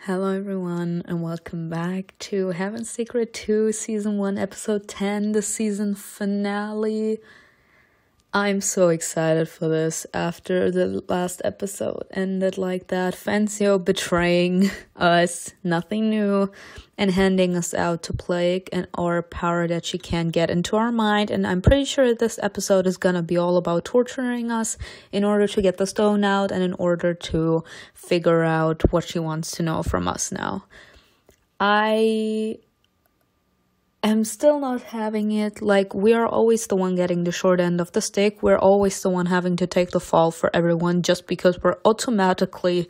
Hello everyone and welcome back to Heaven's Secret 2 Season 1 Episode 10, the season finale. I'm so excited for this after the last episode ended like that. Fenzio betraying us, nothing new, and handing us out to Plague and our power that she can't get into our mind. And I'm pretty sure this episode is gonna be all about torturing us in order to get the stone out and in order to figure out what she wants to know from us now. I'm still not having it. Like, we are always the one getting the short end of the stick. We're always the one having to take the fall for everyone just because we're automatically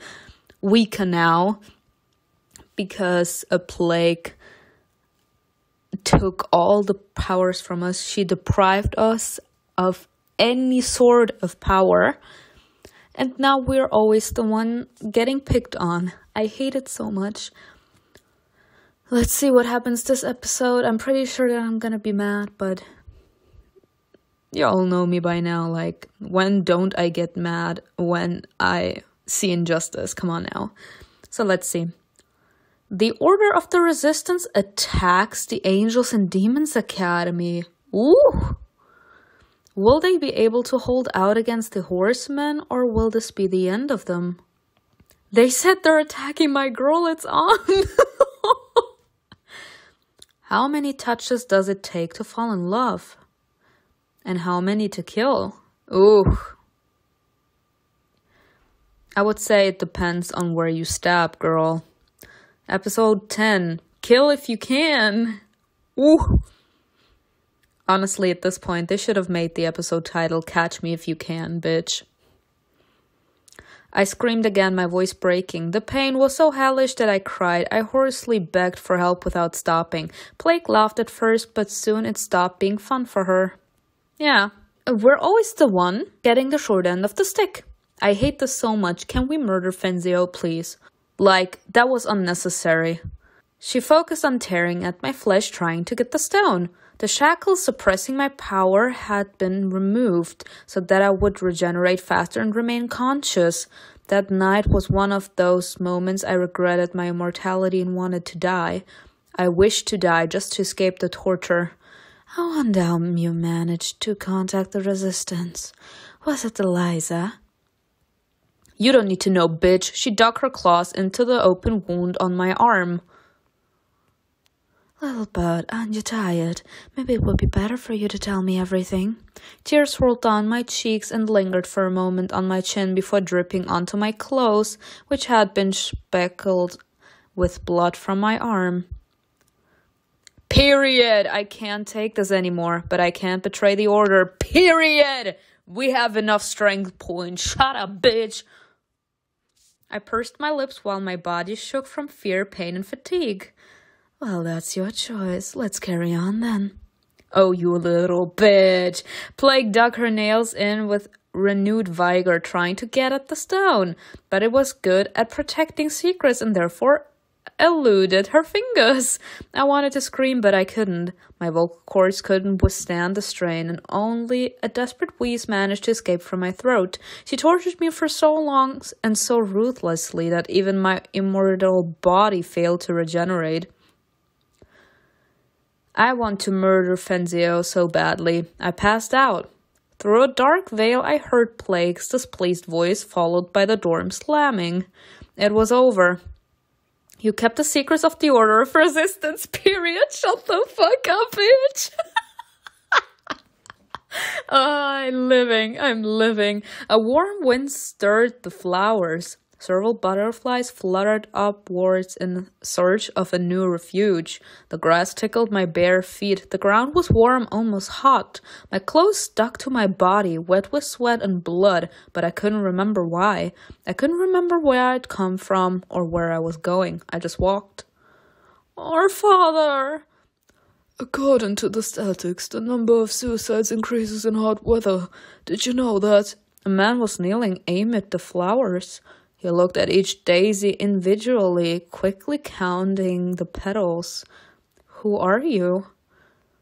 weaker now because a Plague took all the powers from us. She deprived us of any sort of power. And now we're always the one getting picked on. I hate it so much. Let's see what happens this episode. I'm pretty sure that I'm gonna be mad, but y'all know me by now. Like, when don't I get mad when I see injustice? Come on now. So let's see. The Order of the Resistance attacks the Angels and Demons Academy. Ooh! Will they be able to hold out against the Horsemen, or will this be the end of them? They said they're attacking my girl. It's on! How many touches does it take to fall in love? And how many to kill? Ooh. I would say it depends on where you stab, girl. Episode 10. Kill if you can. Ooh. Honestly, at this point, they should have made the episode title Catch Me If You Can, bitch. I screamed again, my voice breaking. The pain was so hellish that I cried. I hoarsely begged for help without stopping. Plague laughed at first, but soon it stopped being fun for her. Yeah, we're always the one getting the short end of the stick. I hate this so much. Can we murder Fenzio, please? Like, that was unnecessary. She focused on tearing at my flesh, trying to get the stone. The shackles suppressing my power had been removed so that I would regenerate faster and remain conscious. That night was one of those moments I regretted my immortality and wanted to die. I wished to die just to escape the torture. I wonder how you managed to contact the Resistance. Was it Eliza? You don't need to know, bitch. She dug her claws into the open wound on my arm. Little bird, aren't you tired? Maybe it would be better for you to tell me everything. Tears rolled down my cheeks and lingered for a moment on my chin before dripping onto my clothes, which had been speckled with blood from my arm. Period! I can't take this anymore, but I can't betray the order. Period! We have enough strength points. Shut up, bitch! I pursed my lips while my body shook from fear, pain, and fatigue. Well, that's your choice. Let's carry on then. Oh, you little bitch. Plague dug her nails in with renewed vigor, trying to get at the stone. But it was good at protecting secrets and therefore eluded her fingers. I wanted to scream, but I couldn't. My vocal cords couldn't withstand the strain, and only a desperate wheeze managed to escape from my throat. She tortured me for so long and so ruthlessly that even my immortal body failed to regenerate. I want to murder Fenzio so badly. I passed out. Through a dark veil, I heard Plague's displeased voice, followed by the door slamming. It was over. You kept the secrets of the Order of Resistance, period. Shut the fuck up, bitch. I'm living. A warm wind stirred the flowers. Several butterflies fluttered upwards in search of a new refuge. The grass tickled my bare feet. The ground was warm, almost hot. My clothes stuck to my body, wet with sweat and blood, but I couldn't remember why. I couldn't remember where I'd come from or where I was going. I just walked. Our Father! According to the statics, the number of suicides increases in hot weather. Did you know that? A man was kneeling amid the flowers. He looked at each daisy individually, quickly counting the petals. Who are you?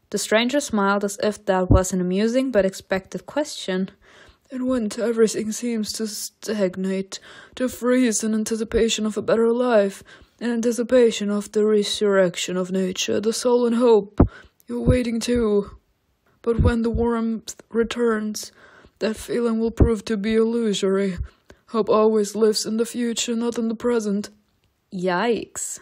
The stranger smiled as if that was an amusing but expected question. In winter, everything seems to stagnate, to freeze in anticipation of a better life. in anticipation of the resurrection of nature, the soul and hope. You're waiting too. But when the warmth returns, that feeling will prove to be illusory. Hope always lives in the future, not in the present. Yikes.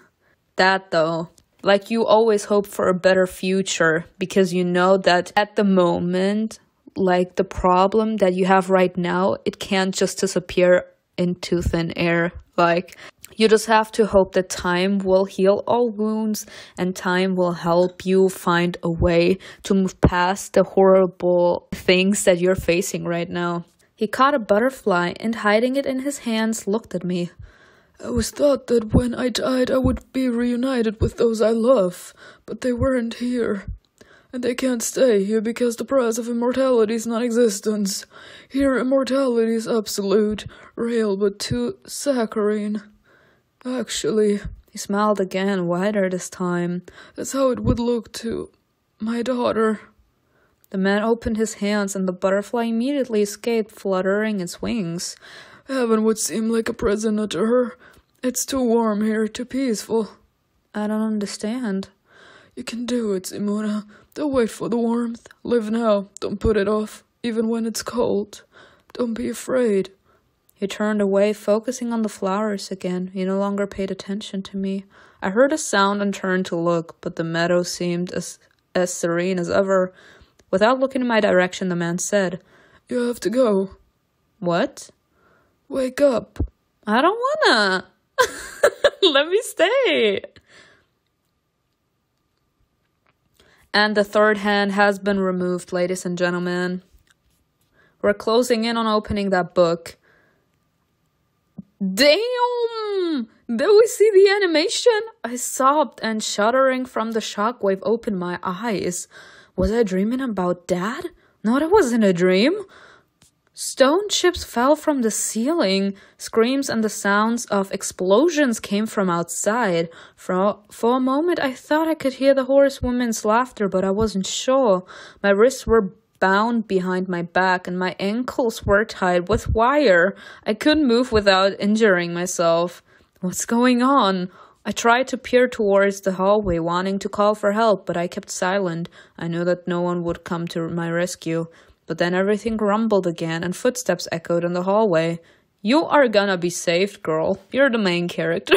That though. Like you always hope for a better future because you know that at the moment, like the problem that you have right now, it can't just disappear into thin air. Like you just have to hope that time will heal all wounds and time will help you find a way to move past the horrible things that you're facing right now. He caught a butterfly and hiding it in his hands looked at me. I always thought that when I died I would be reunited with those I love, but they weren't here. And they can't stay here because the price of immortality is non-existence. Here immortality is absolute, real but too saccharine. Actually, he smiled again, wider this time. That's how it would look to my daughter. The man opened his hands and the butterfly immediately escaped, fluttering its wings. Heaven would seem like a prisoner to her. It's too warm here, too peaceful. I don't understand. You can do it, Simona. Don't wait for the warmth. Live now. Don't put it off, even when it's cold. Don't be afraid. He turned away, focusing on the flowers again. He no longer paid attention to me. I heard a sound and turned to look, but the meadow seemed as serene as ever. Without looking in my direction, the man said, You have to go. What? Wake up. I don't wanna. Let me stay. And the third hand has been removed, ladies and gentlemen. We're closing in on opening that book. Damn! Did we see the animation? I sobbed and shuddering from the shockwave opened my eyes. Was I dreaming about Dad? No, that wasn't a dream. Stone chips fell from the ceiling. Screams and the sounds of explosions came from outside. For a moment, I thought I could hear the horsewoman's laughter, but I wasn't sure. My wrists were bound behind my back, and my ankles were tied with wire. I couldn't move without injuring myself. What's going on? I tried to peer towards the hallway, wanting to call for help, but I kept silent. I knew that no one would come to my rescue. But then everything rumbled again, and footsteps echoed in the hallway. You are gonna be saved, girl. You're the main character.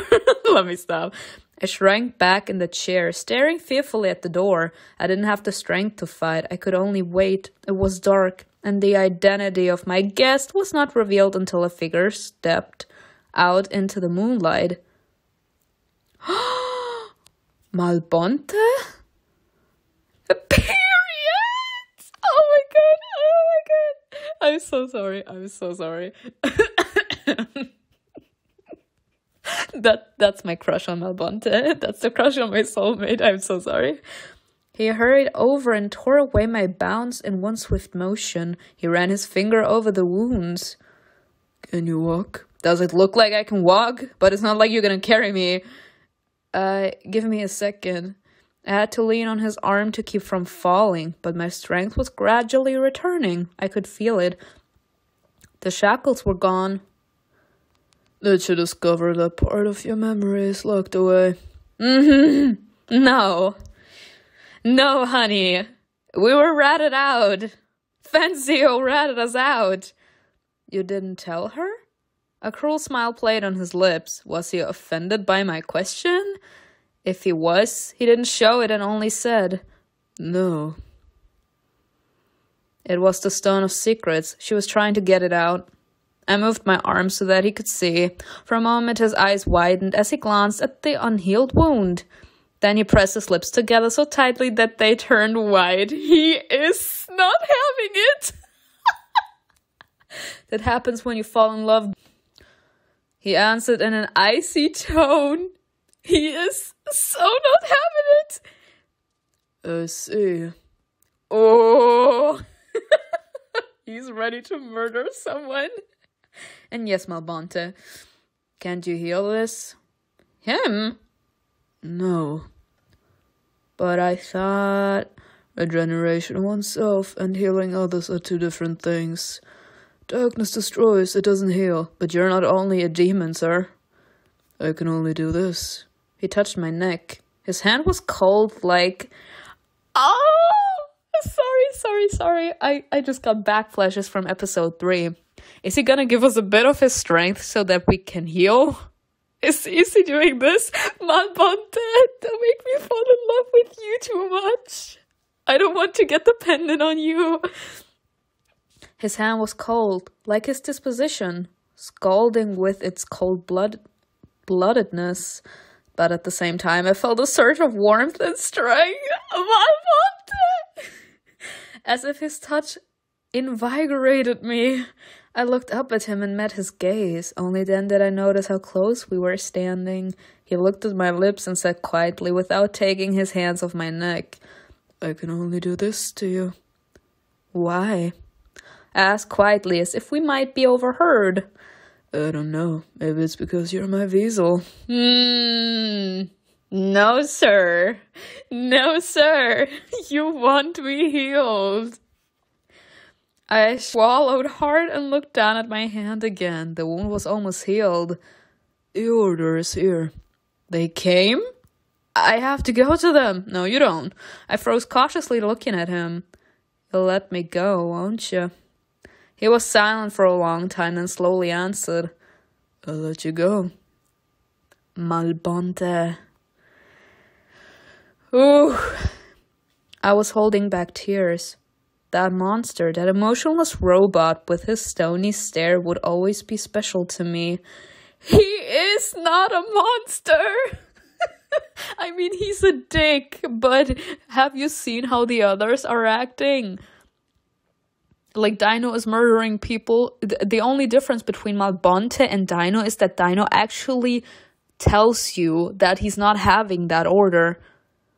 Let me stop. I shrank back in the chair, staring fearfully at the door. I didn't have the strength to fight. I could only wait. It was dark, and the identity of my guest was not revealed until a figure stepped out into the moonlight. Malbonte? A period! Oh my god! Oh my god! I'm so sorry. I'm so sorry. That's my crush on Malbonte. That's the crush on my soulmate. I'm so sorry. He hurried over and tore away my bounds in one swift motion. He ran his finger over the wounds. Can you walk? Does it look like I can walk? But it's not like you're gonna carry me. Give me a second. I had to lean on his arm to keep from falling, but my strength was gradually returning. I could feel it. The shackles were gone. Did you discover that part of your memory is locked away? No. No, honey. We were ratted out. Fancio ratted us out. You didn't tell her? A cruel smile played on his lips. Was he offended by my question? If he was, he didn't show it and only said, No. It was the Stone of Secrets. She was trying to get it out. I moved my arm so that he could see. For a moment his eyes widened as he glanced at the unhealed wound. Then he pressed his lips together so tightly that they turned white. He is not having it. That happens when you fall in love. He answered in an icy tone. He is so not having it. I see. Oh. He's ready to murder someone. And yes, Malbonte. Can't you heal this? Him? No. But I thought... Regeneration oneself and healing others are two different things. Darkness destroys, it doesn't heal. But you're not only a demon, sir. I can only do this. He touched my neck. His hand was cold like... Oh! Sorry. I just got backflashes from episode 3. Is he gonna give us a bit of his strength so that we can heal? Is he doing this? Malbonte, don't make me fall in love with you too much. I don't want to get dependent on you. His hand was cold, like his disposition, scalding with its cold-bloodedness. But at the same time, I felt a surge of warmth and strength. Malbonte! As if his touch invigorated me. I looked up at him and met his gaze. Only then did I notice how close we were standing. He looked at my lips and said quietly, without taking his hands off my neck, "I can only do this to you." "Why?" I asked quietly, as if we might be overheard. "I don't know. Maybe it's because you're my weasel." No, sir. No, sir. You want me healed. I swallowed hard and looked down at my hand again. The wound was almost healed. "The order is here." "They came?" "I have to go to them." "No, you don't." I froze, cautiously looking at him. "You'll let me go, won't you?" He was silent for a long time, then slowly answered, "I'll let you go." Malbonte. Ooh. I was holding back tears. That monster, that emotionless robot with his stony stare would always be special to me. He is not a monster! I mean, he's a dick, but have you seen how the others are acting? Like, Dino is murdering people. The only difference between Malbonte and Dino is that Dino actually tells you that he's not having that order.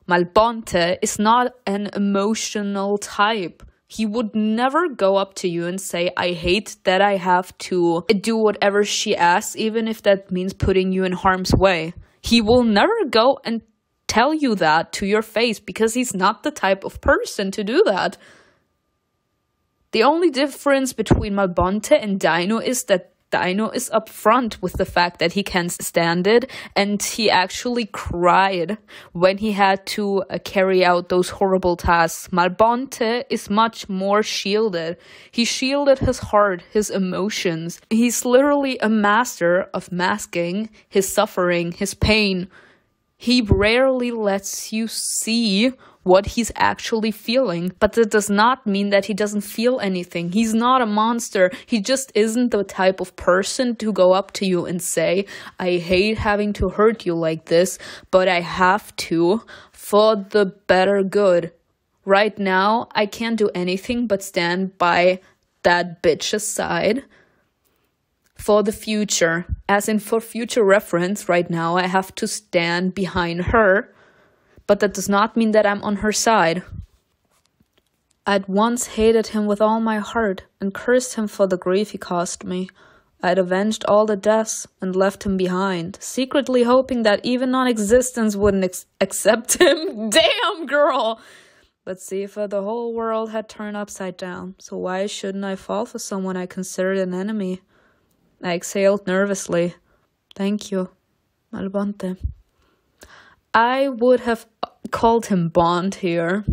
Malbonte is not an emotional type. He would never go up to you and say, "I hate that I have to do whatever she asks, even if that means putting you in harm's way." He will never go and tell you that to your face because he's not the type of person to do that. The only difference between Malbonte and Dino is that Dino is upfront with the fact that he can't stand it, and he actually cried when he had to carry out those horrible tasks. Malbonte is much more shielded. He shielded his heart, his emotions. He's literally a master of masking his suffering, his pain. He rarely lets you see what he's actually feeling, but that does not mean that he doesn't feel anything. He's not a monster. He just isn't the type of person to go up to you and say, "I hate having to hurt you like this, but I have to for the better good. Right now, I can't do anything but stand by that bitch's side for the future." As in, for future reference, right now I have to stand behind her, but that does not mean that I'm on her side. I'd once hated him with all my heart and cursed him for the grief he caused me. I'd avenged all the deaths and left him behind, secretly hoping that even non-existence wouldn't accept him. Damn, girl! But see, if the whole world had turned upside down, so why shouldn't I fall for someone I considered an enemy? I exhaled nervously. "Thank you, Malbonte." I would have called him Bond here,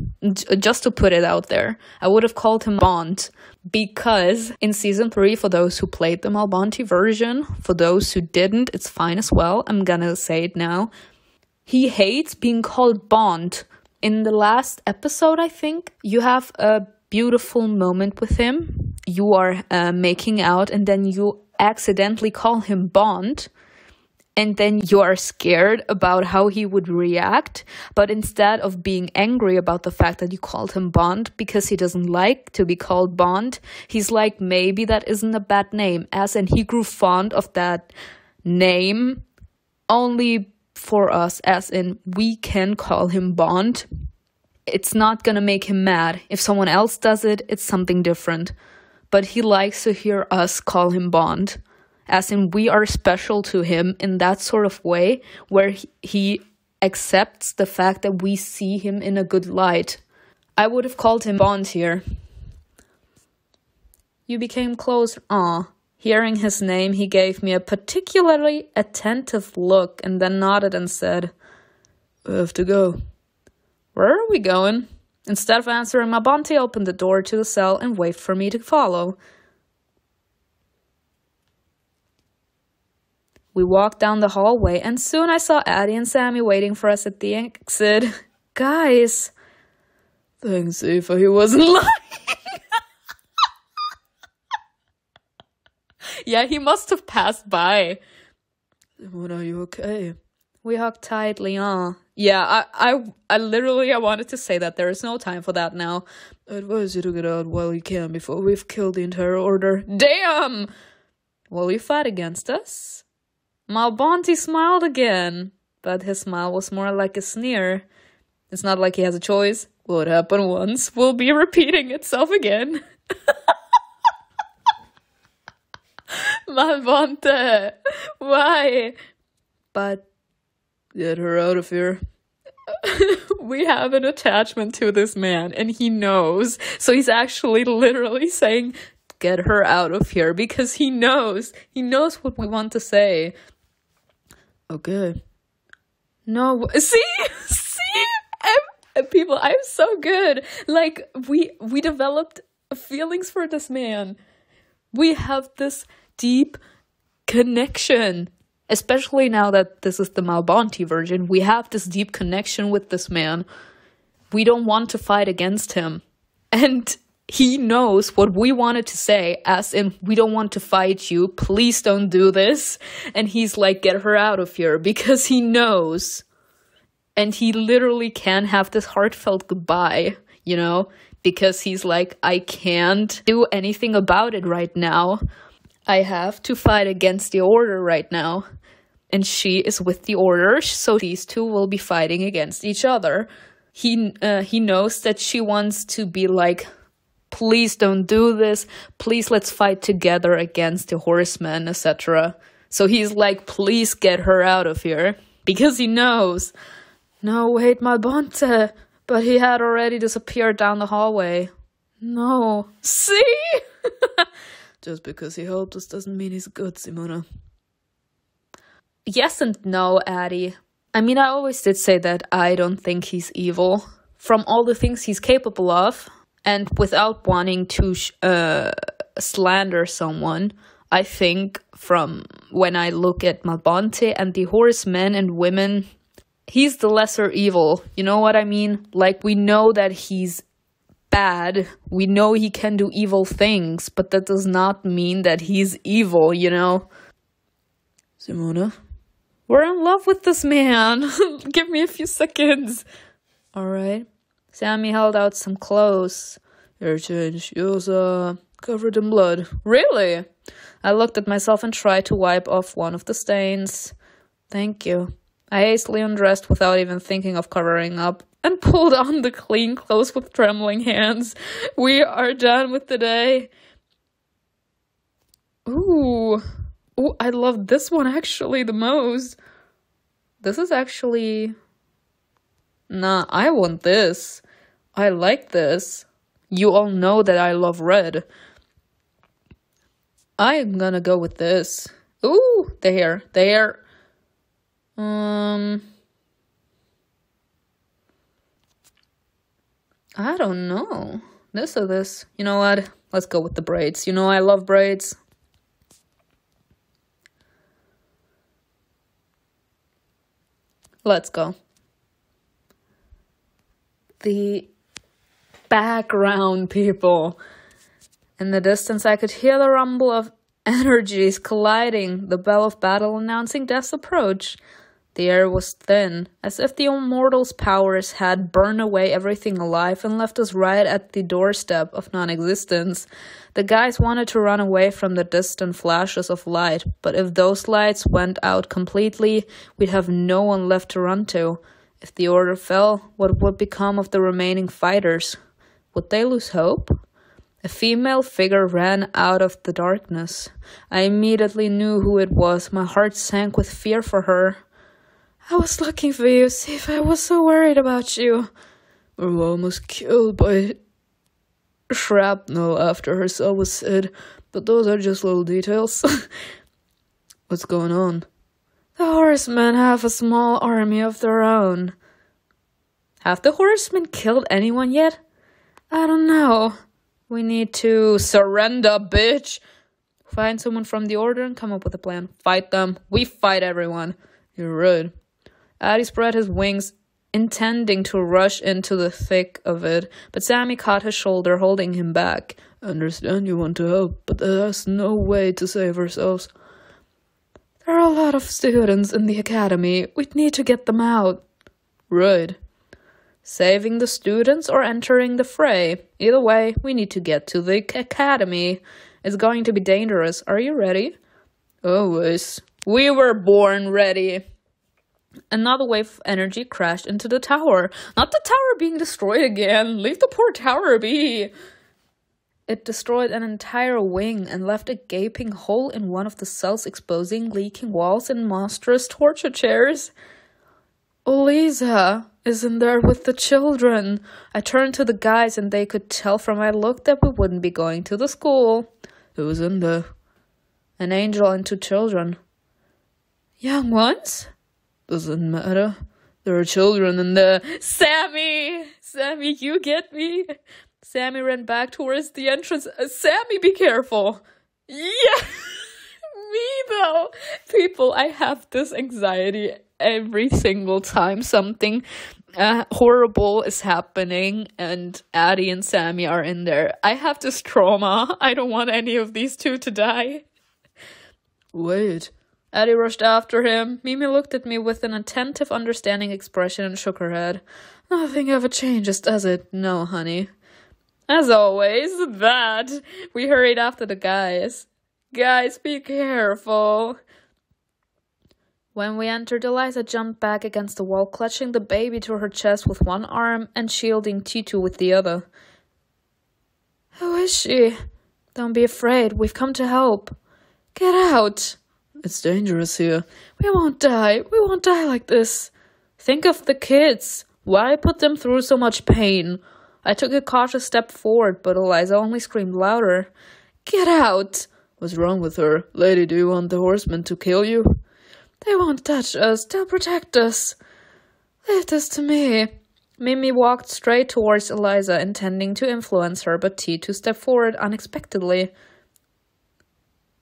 just to put it out there. I would have called him Bond, because in Season 3, for those who played the Malbonte version, for those who didn't, it's fine as well, I'm gonna say it now. He hates being called Bond. In the last episode, I think, you have a beautiful moment with him. You are making out, and then you accidentally call him Bond. And then you are scared about how he would react. But instead of being angry about the fact that you called him Bond because he doesn't like to be called Bond, he's like, maybe that isn't a bad name. As in, he grew fond of that name only for us. As in, we can call him Bond. It's not gonna make him mad. If someone else does it, it's something different. But he likes to hear us call him Bond. As in, we are special to him in that sort of way where he accepts the fact that we see him in a good light. I would have called him Bond here. You became close. Aw. Hearing his name, he gave me a particularly attentive look and then nodded and said, "I have to go." "Where are we going?" Instead of answering, Malbonte opened the door to the cell and waved for me to follow. We walked down the hallway, and soon I saw Addie and Sammy waiting for us at the exit. Guys. Thanks, Eva, he wasn't lying. Yeah, he must have passed by. Simone, are you okay? We hugged tightly, Yeah, I literally wanted to say that there is no time for that now. I advise you to get out while you can before we've killed the entire order. Damn! Will you fight against us? Malbonte smiled again, but his smile was more like a sneer. It's not like he has a choice. What happened once will be repeating itself again. Malbonte, why? But get her out of here. We have an attachment to this man, and he knows. So he's actually literally saying, get her out of here, because he knows. He knows what we want to say. Okay. No, see? People, I'm so good. Like, we developed feelings for this man. We have this deep connection. Especially now that this is the Malbonte version, we have this deep connection with this man. We don't want to fight against him. And he knows what we wanted to say, as in, we don't want to fight you, please don't do this. And he's like, get her out of here, because he knows. And he literally can have this heartfelt goodbye, you know? Because he's like, I can't do anything about it right now. I have to fight against the order right now. And she is with the order, so these two will be fighting against each other. He knows that she wants to be like, please don't do this. Please, let's fight together against the horsemen, etc. So he's like, please get her out of here. Because he knows. No, wait, Malbonte. But he had already disappeared down the hallway. No. See? Just because he helped us doesn't mean he's good, Simona. Yes and no, Addie. I mean, I always did say that I don't think he's evil. From all the things he's capable of, and without wanting to slander someone, I think from when I look at Malbonte and the horsemen and women, he's the lesser evil. You know what I mean? Like, we know that he's bad. We know he can do evil things, but that does not mean that he's evil, you know? Simona? We're in love with this man. Give me a few seconds. Alright. Sammy held out some clothes. Hair change. She was, covered in blood. Really? I looked at myself and tried to wipe off one of the stains. Thank you. I hastily undressed without even thinking of covering up and pulled on the clean clothes with trembling hands. We are done with the day. Ooh, I love this one actually the most. This is actually... Nah, I want this. I like this. You all know that I love red. I'm gonna go with this. Ooh, the hair. I don't know. This or this. You know what? Let's go with the braids. You know I love braids. Let's go. The background, people. In the distance, I could hear the rumble of energies colliding, the bell of battle announcing death's approach. The air was thin, as if the immortal's powers had burned away everything alive and left us right at the doorstep of non-existence. The guys wanted to run away from the distant flashes of light, but if those lights went out completely, we'd have no one left to run to. If the order fell, what would become of the remaining fighters? Would they lose hope? A female figure ran out of the darkness. I immediately knew who it was. My heart sank with fear for her. I was looking for you, Sif. I was so worried about you. We were almost killed by shrapnel after her cell was hit. but those are just little details. What's going on? The horsemen have a small army of their own. Have the horsemen killed anyone yet? I don't know. We need to surrender, bitch. Find someone from the order and come up with a plan. Fight them. We fight everyone. You're right. Addy spread his wings, intending to rush into the thick of it, but Sammy caught his shoulder, holding him back. I understand you want to help, but there's no way to save ourselves. There are a lot of students in the academy. We'd need to get them out. Right. Saving the students or entering the fray. Either way, we need to get to the academy. It's going to be dangerous. Are you ready? Always. We were born ready. Another wave of energy crashed into the tower. Not the tower being destroyed again. Leave the poor tower be. It destroyed an entire wing and left a gaping hole in one of the cells, exposing leaking walls and monstrous torture chairs. Eliza is in there with the children. I turned to the guys and they could tell from my look that we wouldn't be going to the school. Who's in there? An angel and 2 children. Young ones? Doesn't matter. There are children in there. Sammy! Sammy, you get me? Sammy ran back towards the entrance. Sammy, be careful. Yeah! Me, though. People, I have this anxiety every single time something horrible is happening and Addie and Sammy are in there. I have this trauma. I don't want any of these 2 to die. Wait. Addie rushed after him. Mimi looked at me with an attentive, understanding expression and shook her head. Nothing ever changes, does it? No, honey. As always, that. We hurried after the guys. Guys, be careful. When we entered, Eliza jumped back against the wall, clutching the baby to her chest with one arm and shielding Titu with the other. Who is she? Don't be afraid. We've come to help. Get out. It's dangerous here. We won't die. We won't die like this. Think of the kids. Why put them through so much pain? I took a cautious step forward, but Eliza only screamed louder. Get out. What's wrong with her? Lady, do you want the horsemen to kill you? They won't touch us. They'll protect us. Leave this to me. Mimi walked straight towards Eliza, intending to influence her, but Titu stepped forward unexpectedly.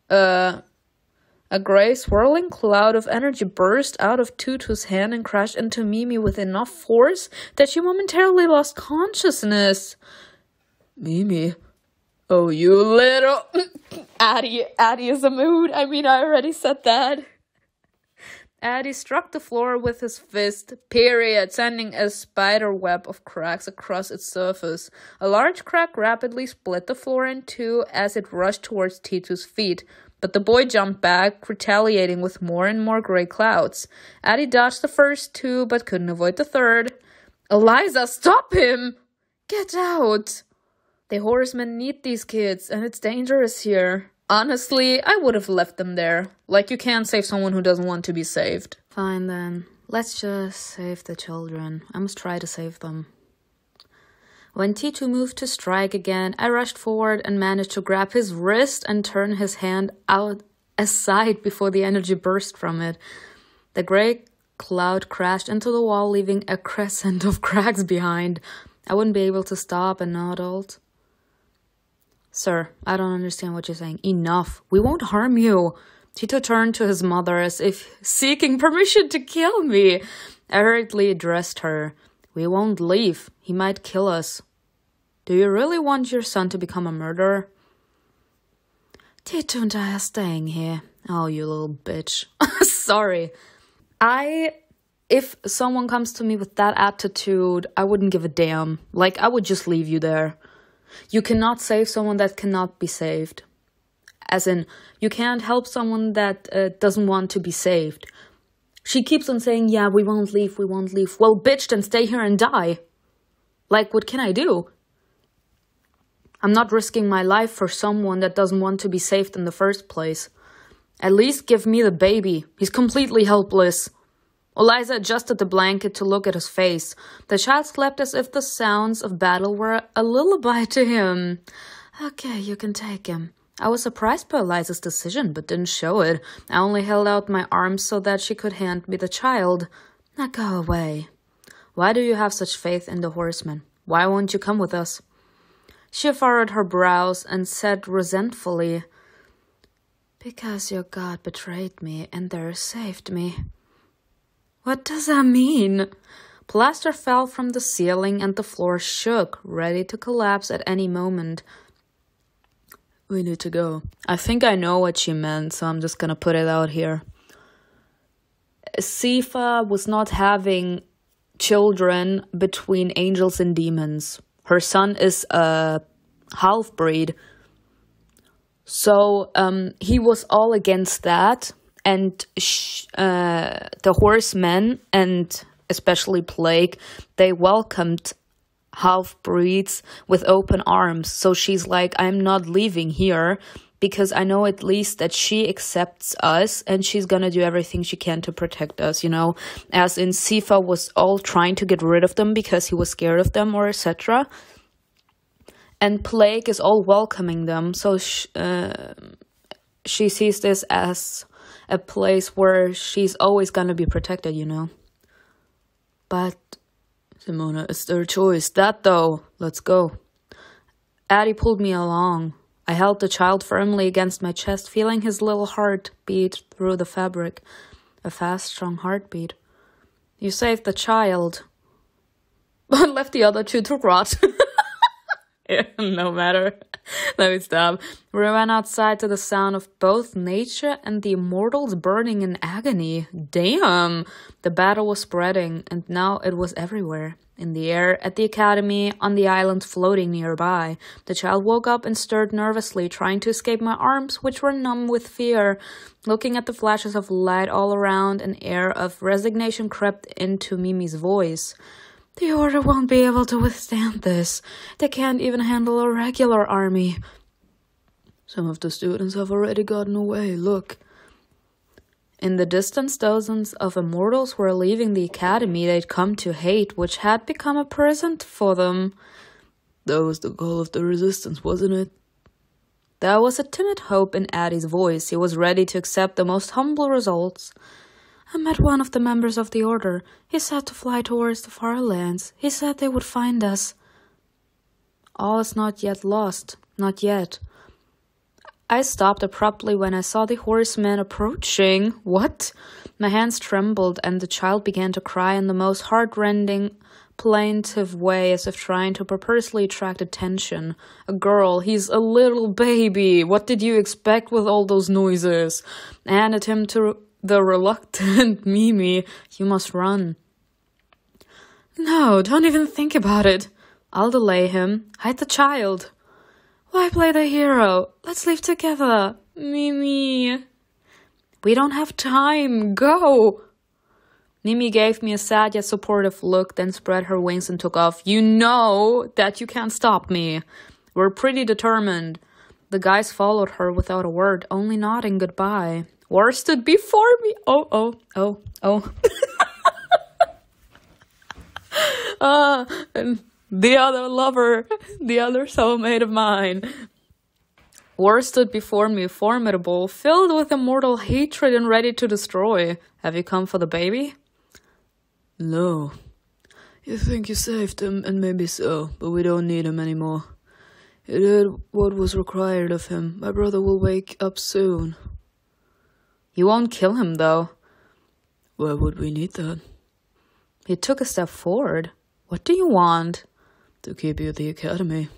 A gray, swirling cloud of energy burst out of Tutu's hand and crashed into Mimi with enough force that she momentarily lost consciousness. Mimi? Oh, you little... Addie is a mood. I mean, I already said that. Addie struck the floor with his fist, sending a spider web of cracks across its surface. A large crack rapidly split the floor in 2 as it rushed towards Titu's feet. But the boy jumped back, retaliating with more and more gray clouds. Addie dodged the first 2, but couldn't avoid the third. Eliza, stop him! Get out! The horsemen need these kids, and it's dangerous here. Honestly, I would have left them there. Like, you can't save someone who doesn't want to be saved. Fine then. Let's just save the children. I must try to save them. When Titu moved to strike again, I rushed forward and managed to grab his wrist and turn his hand aside before the energy burst from it. The gray cloud crashed into the wall, leaving a crescent of cracks behind. I wouldn't be able to stop an adult. Sir, I don't understand what you're saying. Enough. We won't harm you. Tito turned to his mother as if seeking permission to kill me. I hurriedly addressed her. We won't leave. He might kill us. Do you really want your son to become a murderer? Tito and I are staying here. Oh, you little bitch. Sorry. If someone comes to me with that attitude, I wouldn't give a damn. Like, I would just leave you there. You cannot save someone that cannot be saved. As in, you can't help someone that doesn't want to be saved. She keeps on saying, yeah, we won't leave, we won't leave. Well, bitch, then stay here and die. Like, what can I do? I'm not risking my life for someone that doesn't want to be saved in the first place. At least give me the baby. He's completely helpless. Eliza adjusted the blanket to look at his face. The child slept as if the sounds of battle were a lullaby to him. Okay, you can take him. I was surprised by Eliza's decision, but didn't show it. I only held out my arms so that she could hand me the child. Now go away. Why do you have such faith in the horseman? Why won't you come with us? She furrowed her brows and said resentfully, Because your God betrayed me and there saved me. What does that mean? Plaster fell from the ceiling and the floor shook, ready to collapse at any moment. We need to go. I think I know what she meant, so I'm just gonna put it out here. Sifa was not having children between angels and demons. Her son is a half-breed. So he was all against that. And the horsemen, and especially Plague, they welcomed half-breeds with open arms. So she's like, I'm not leaving here because I know at least that she accepts us and she's gonna do everything she can to protect us, you know. As in, Sifa was all trying to get rid of them because he was scared of them or etc. And Plague is all welcoming them. So she sees this as a place where she's always gonna be protected, you know. But Simona, it's their choice. That though, let's go. Addie pulled me along. I held the child firmly against my chest, feeling his little heart beat through the fabric. A fast, strong heartbeat. You saved the child, but left the other two to rot. Yeah, no matter. Let me stop. We ran outside to the sound of both nature and the immortals burning in agony. Damn! The battle was spreading, and now it was everywhere. In the air, at the academy, on the island floating nearby. The child woke up and stirred nervously, trying to escape my arms, which were numb with fear. Looking at the flashes of light all around, an air of resignation crept into Mimi's voice. The Order won't be able to withstand this. They can't even handle a regular army. Some of the students have already gotten away, look. In the distance, dozens of immortals were leaving the academy they'd come to hate, which had become a prison for them. That was the call of the resistance, wasn't it? There was a timid hope in Addie's voice. He was ready to accept the most humble results. I met one of the members of the Order. He said to fly towards the far lands. He said they would find us. All is not yet lost. Not yet. I stopped abruptly when I saw the horseman approaching. What? My hands trembled and the child began to cry in the most heart-rending, plaintive way, as if trying to purposely attract attention. A girl, he's a little baby. What did you expect with all those noises? I handed him to the reluctant Mimi. You must run. No, don't even think about it. I'll delay him. Hide the child. Why play the hero? Let's leave together. Mimi. We don't have time. Go. Mimi gave me a sad yet supportive look, then spread her wings and took off. You know that you can't stop me. We're pretty determined. The guys followed her without a word, only nodding goodbye. War stood before me. Oh. And the other lover, the other soulmate of mine. War stood before me, formidable, filled with immortal hatred and ready to destroy. Have you come for the baby? No. You think you saved him, and maybe so, but we don't need him anymore. He did what was required of him. My brother will wake up soon. You won't kill him, though. Why would we need that? He took a step forward. What do you want? To keep you at the academy.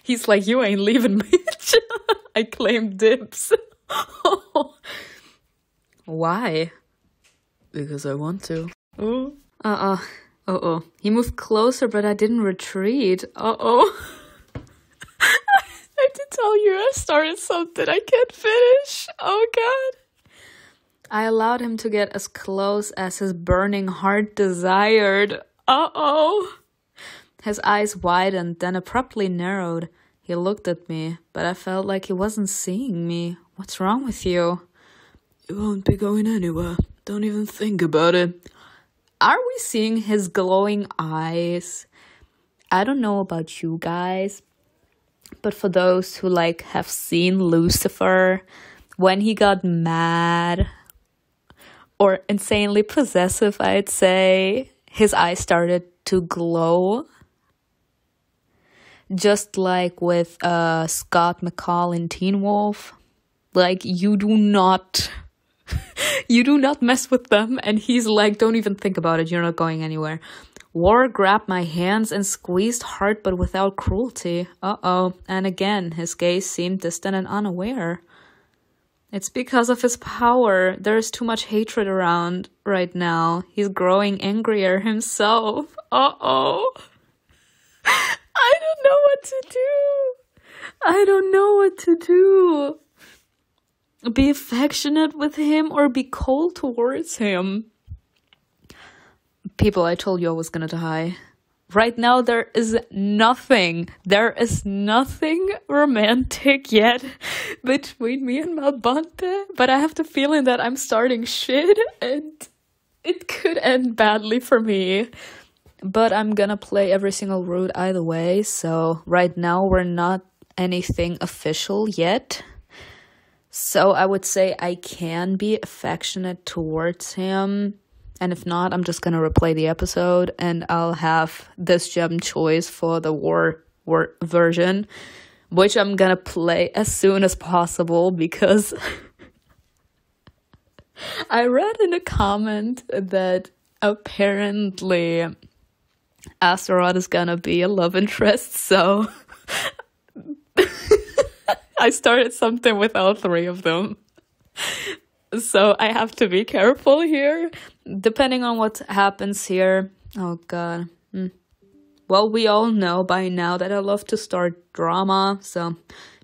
He's like, you ain't leaving, bitch. I claim dibs. Why? Because I want to. Uh-oh. He moved closer, but I didn't retreat. Uh-oh. I have to tell you, I started something I can't finish. Oh, God. I allowed him to get as close as his burning heart desired. Uh-oh. His eyes widened, then abruptly narrowed. He looked at me, but I felt like he wasn't seeing me. What's wrong with you? You won't be going anywhere. Don't even think about it. Are we seeing his glowing eyes? I don't know about you guys, But for those who like have seen Lucifer, when he got mad or insanely possessive, I'd say, his eyes started to glow. Just like with Scott McCall in Teen Wolf. Like, you do not mess with them. And he's like, don't even think about it. You're not going anywhere. War grabbed my hands and squeezed hard, but without cruelty. Uh-oh. And again, his gaze seemed distant and unaware. It's because of his power. There's too much hatred around right now. He's growing angrier himself. Uh-oh. I don't know what to do. I don't know what to do. Be affectionate with him or be cold towards him. People, I told you I was gonna die. Right now, there is nothing romantic yet between me and Malbonte. But I have the feeling that I'm starting shit and it could end badly for me. But I'm gonna play every single route either way. So right now, we're not anything official yet. So I would say I can be affectionate towards him. And if not, I'm just going to replay the episode and I'll have this gem choice for the war version, which I'm going to play as soon as possible because I read in a comment that apparently Astaroth is going to be a love interest. So I started something with all three of them. So I have to be careful here, depending on what happens here. Oh, God. Well, we all know by now that I love to start drama, so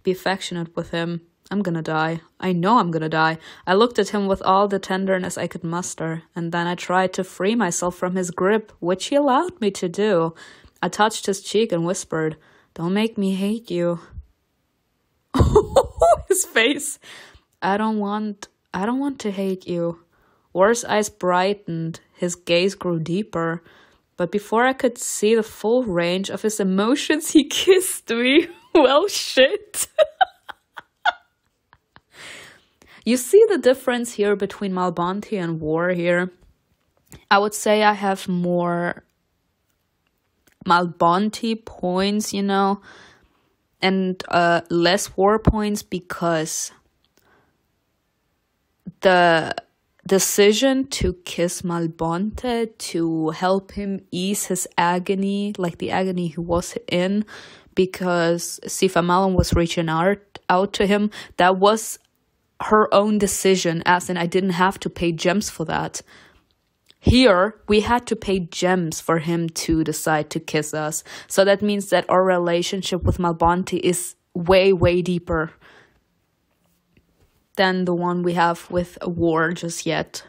be affectionate with him. I'm gonna die. I know I'm gonna die. I looked at him with all the tenderness I could muster, and then I tried to free myself from his grip, which he allowed me to do. I touched his cheek and whispered, "Don't make me hate you." His face. I don't want to hate you. War's eyes brightened. His gaze grew deeper. But before I could see the full range of his emotions, he kissed me. Well, shit. You see the difference here between Malbonte and War here? I would say I have more Malbonte points, and less War points because the decision to kiss Malbonte to help him ease his agony, like the agony he was in, because Sifa Malon was reaching out to him, that was her own decision, as in I didn't have to pay gems for that. Here, we had to pay gems for him to decide to kiss us. So that means that our relationship with Malbonte is way, way deeper than the one we have with War just yet.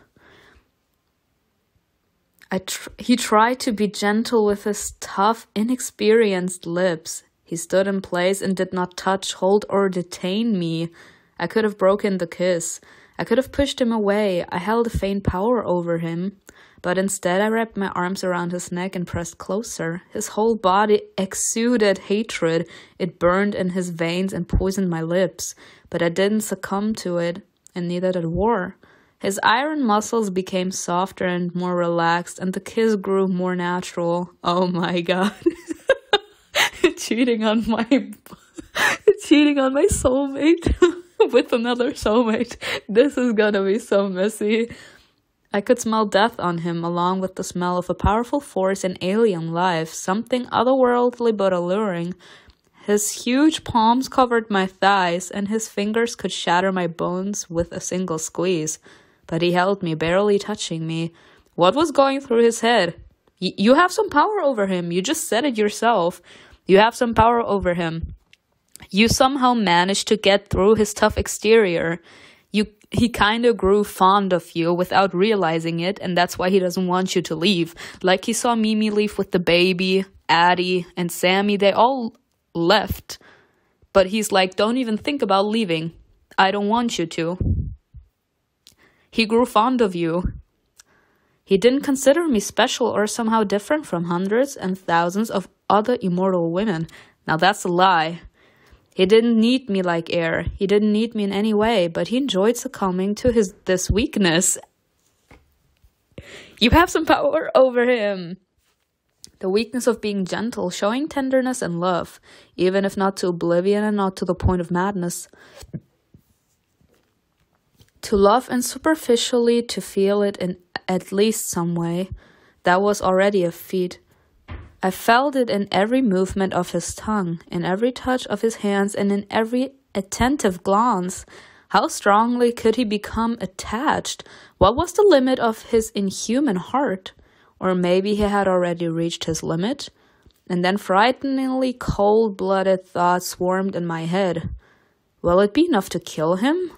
He tried to be gentle with his tough, inexperienced lips. He stood in place and did not touch, hold, or detain me. I could have broken the kiss. I could have pushed him away. I held a faint power over him. But instead I wrapped my arms around his neck and pressed closer. His whole body exuded hatred. It burned in his veins and poisoned my lips. But I didn't succumb to it, and neither did War. His iron muscles became softer and more relaxed, and the kiss grew more natural. Oh my God. cheating on my soulmate with another soulmate. This is gonna be so messy. I could smell death on him, along with the smell of a powerful force in alien life, something otherworldly but alluring. His huge palms covered my thighs, and his fingers could shatter my bones with a single squeeze. But he held me, barely touching me. What was going through his head? You have some power over him. You just said it yourself. You have some power over him. You somehow managed to get through his tough exterior. He kind of grew fond of you without realizing it, and that's why he doesn't want you to leave. Like he saw Mimi leave with the baby, Addie, and Sammy. They all left. But he's like, don't even think about leaving. I don't want you to. He grew fond of you. He didn't consider me special or somehow different from hundreds and thousands of other immortal women. Now that's a lie. He didn't need me like air. He didn't need me in any way, but he enjoyed succumbing to this weakness. You have some power over him. The weakness of being gentle, showing tenderness and love, even if not to oblivion and not to the point of madness. To love and superficially to feel it in at least some way, that was already a feat. I felt it in every movement of his tongue, in every touch of his hands, and in every attentive glance. How strongly could he become attached? What was the limit of his inhuman heart? Or maybe he had already reached his limit? And then frighteningly cold-blooded thoughts swarmed in my head. Will it be enough to kill him?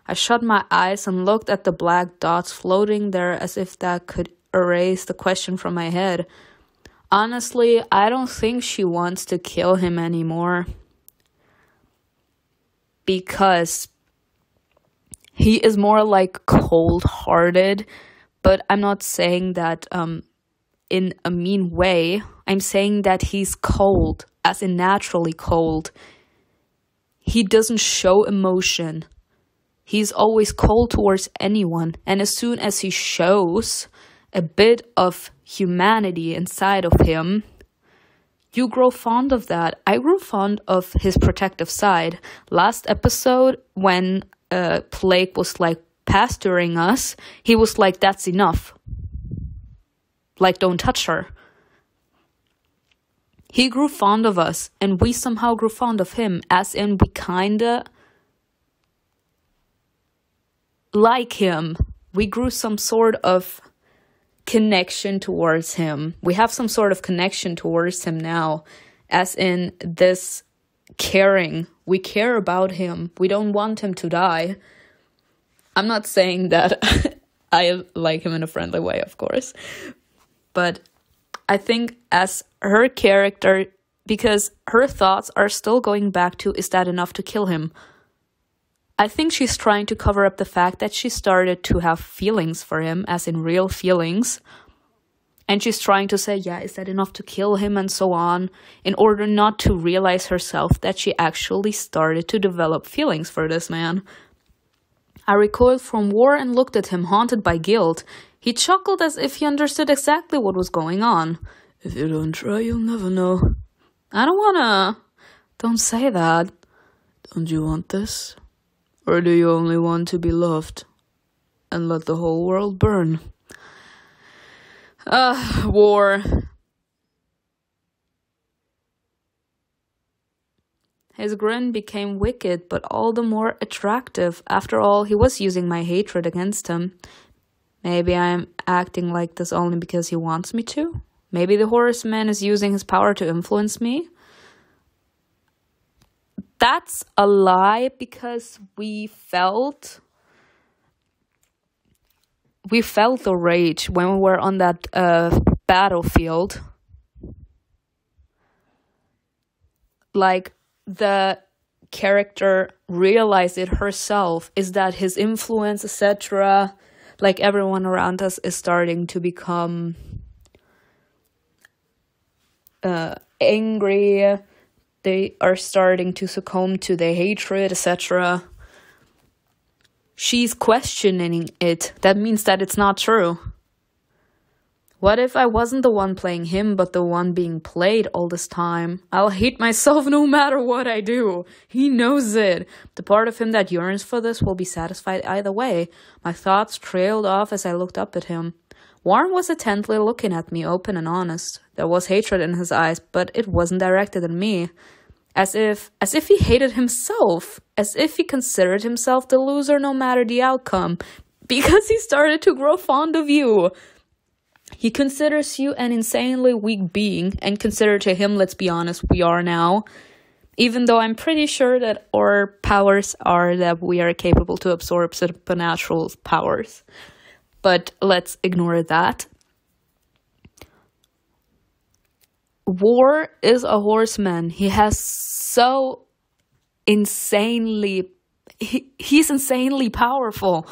I shut my eyes and looked at the black dots floating there as if that could erase the question from my head. Honestly, I don't think she wants to kill him anymore. Because he is more like cold-hearted, but I'm not saying that in a mean way. I'm saying that he's cold, as in naturally cold. He doesn't show emotion. He's always cold towards anyone, and as soon as he shows a bit of humanity inside of him, you grow fond of that. I grew fond of his protective side. Last episode, when Plague was like pasturing us, he was like, that's enough. Like, don't touch her. He grew fond of us, and we somehow grew fond of him, as in we kinda like him. We grew some sort of connection towards him. We have some sort of connection towards him now, as in this caring. We care about him. We don't want him to die. I'm not saying that I like him in a friendly way, of course. But I think as her character, because her thoughts are still going back to, is that enough to kill him? I think she's trying to cover up the fact that she started to have feelings for him, as in real feelings. And she's trying to say, yeah, is that enough to kill him and so on, in order not to realize herself that she actually started to develop feelings for this man. I recoiled from war and looked at him, haunted by guilt. He chuckled as if he understood exactly what was going on. If you don't try, you'll never know. I don't wanna. Don't say that. Don't you want this? Or do you only want to be loved and let the whole world burn? War. His grin became wicked, but all the more attractive. After all, he was using my hatred against him. Maybe I'm acting like this only because he wants me to? Maybe the horseman is using his power to influence me? That's a lie, because we felt the rage when we were on that battlefield. Like, the character realized it herself, is that his influence, etc., like everyone around us is starting to become angry. They are starting to succumb to their hatred, etc. She's questioning it. That means that it's not true. What if I wasn't the one playing him, but the one being played all this time? I'll hate myself no matter what I do. He knows it. The part of him that yearns for this will be satisfied either way. My thoughts trailed off as I looked up at him. Warren was intently looking at me, open and honest. There was hatred in his eyes, but it wasn't directed at me. As if he hated himself. As if he considered himself the loser no matter the outcome. Because he started to grow fond of you. He considers you an insanely weak being, and consider to him, let's be honest, we are now. Even though I'm pretty sure that our powers are that we are capable to absorb supernatural powers. But let's ignore that. War is a horseman. He has so insanely... He's insanely powerful.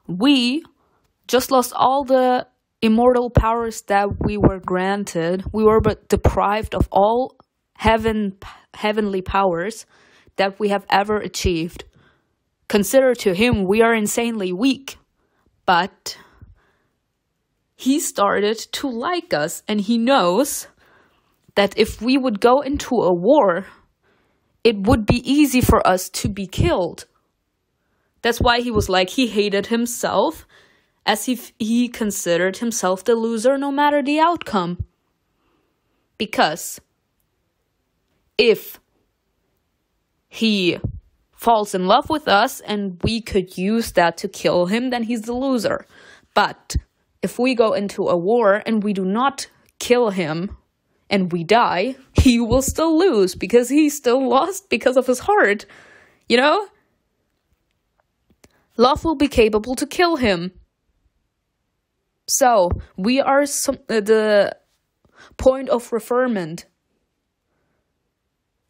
We just lost all the immortal powers that we were granted. We were but deprived of all heavenly powers that we have ever achieved. Consider to him we are insanely weak. But he started to like us, and he knows that if we would go into a war, it would be easy for us to be killed. That's why he was like, he hated himself, as if he considered himself the loser no matter the outcome. Because if he falls in love with us and we could use that to kill him, then he's the loser. But if we go into a war and we do not kill him and we die, he will still lose because he's still lost because of his heart. You know? Love will be capable to kill him. So, we are the point of referment.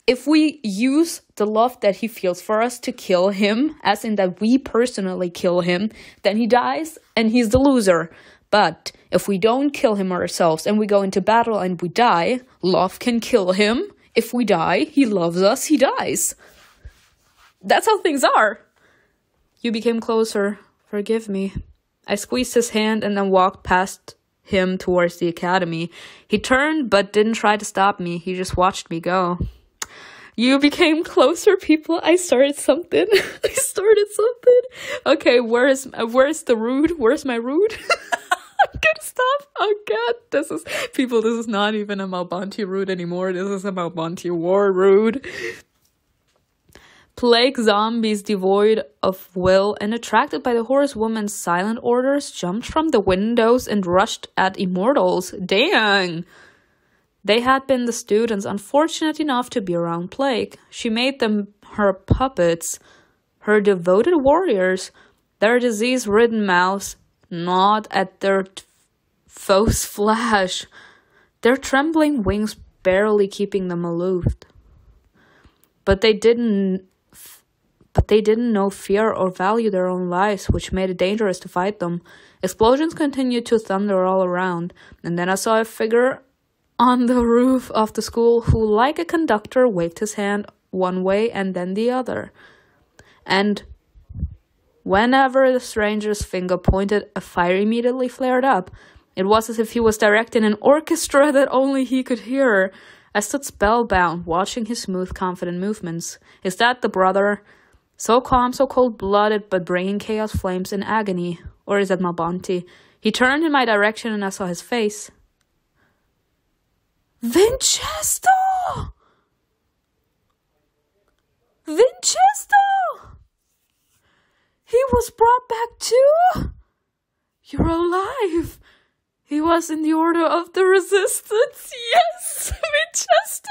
If we use the love that he feels for us to kill him, as in that we personally kill him, then he dies and he's the loser. But if we don't kill him ourselves and we go into battle and we die, love can kill him. If we die, he loves us, he dies. That's how things are. You became closer. Forgive me. I squeezed his hand and then walked past him towards the academy. He turned but didn't try to stop me. He just watched me go. You became closer, people. I started something. Okay, where's the rude? Where's my rude? I'm gonna stop. Oh god, this is not even a Malbonte rude anymore. This is a Malbonte war rude. Plague zombies devoid of will and attracted by the horsewoman's silent orders jumped from the windows and rushed at immortals. Dang! They had been the students unfortunate enough to be around Plague. She made them her puppets, her devoted warriors. Their disease-ridden mouths gnawed at their foe's flesh, their trembling wings barely keeping them aloof. But they didn't know fear or value their own lives, which made it dangerous to fight them. Explosions continued to thunder all around, and then I saw a figure on the roof of the school who, like a conductor, waved his hand one way and then the other. And whenever the stranger's finger pointed, a fire immediately flared up. It was as if he was directing an orchestra that only he could hear. I stood spellbound, watching his smooth, confident movements. Is that the brother? So calm, so cold-blooded, but bringing chaos flames in agony. Or is that Malbonte? He turned in my direction and I saw his face. Vincenzo! He was brought back too? You're alive! He was in the order of the resistance. Yes, Winchester!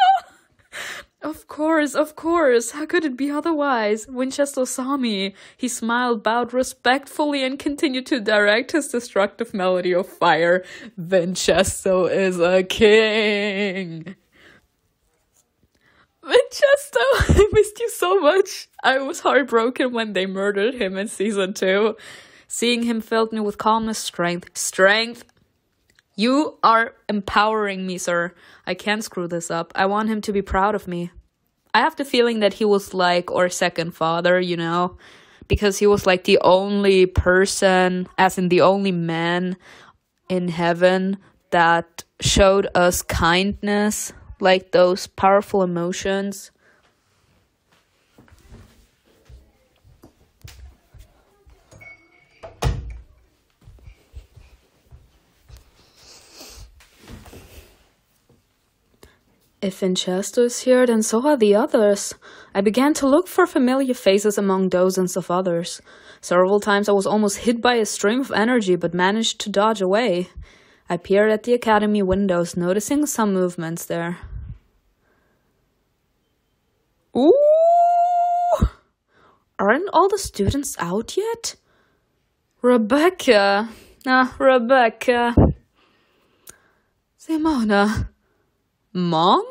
Of course. How could it be otherwise? Winchester saw me. He smiled, bowed respectfully, and continued to direct his destructive melody of fire. Winchester is a king. Winchester, I missed you so much. I was heartbroken when they murdered him in season 2. Seeing him filled me with calmness, strength. You are empowering me, sir. I can't screw this up. I want him to be proud of me. I have the feeling that he was like our second father, you know? Because he was like the only person, as in the only man in heaven that showed us kindness, like those powerful emotions. If Vincenzo is here, then so are the others. I began to look for familiar faces among dozens of others. Several times I was almost hit by a stream of energy, but managed to dodge away. I peered at the academy windows, noticing some movements there. Ooh! Aren't all the students out yet? Rebecca. Simona. Mom?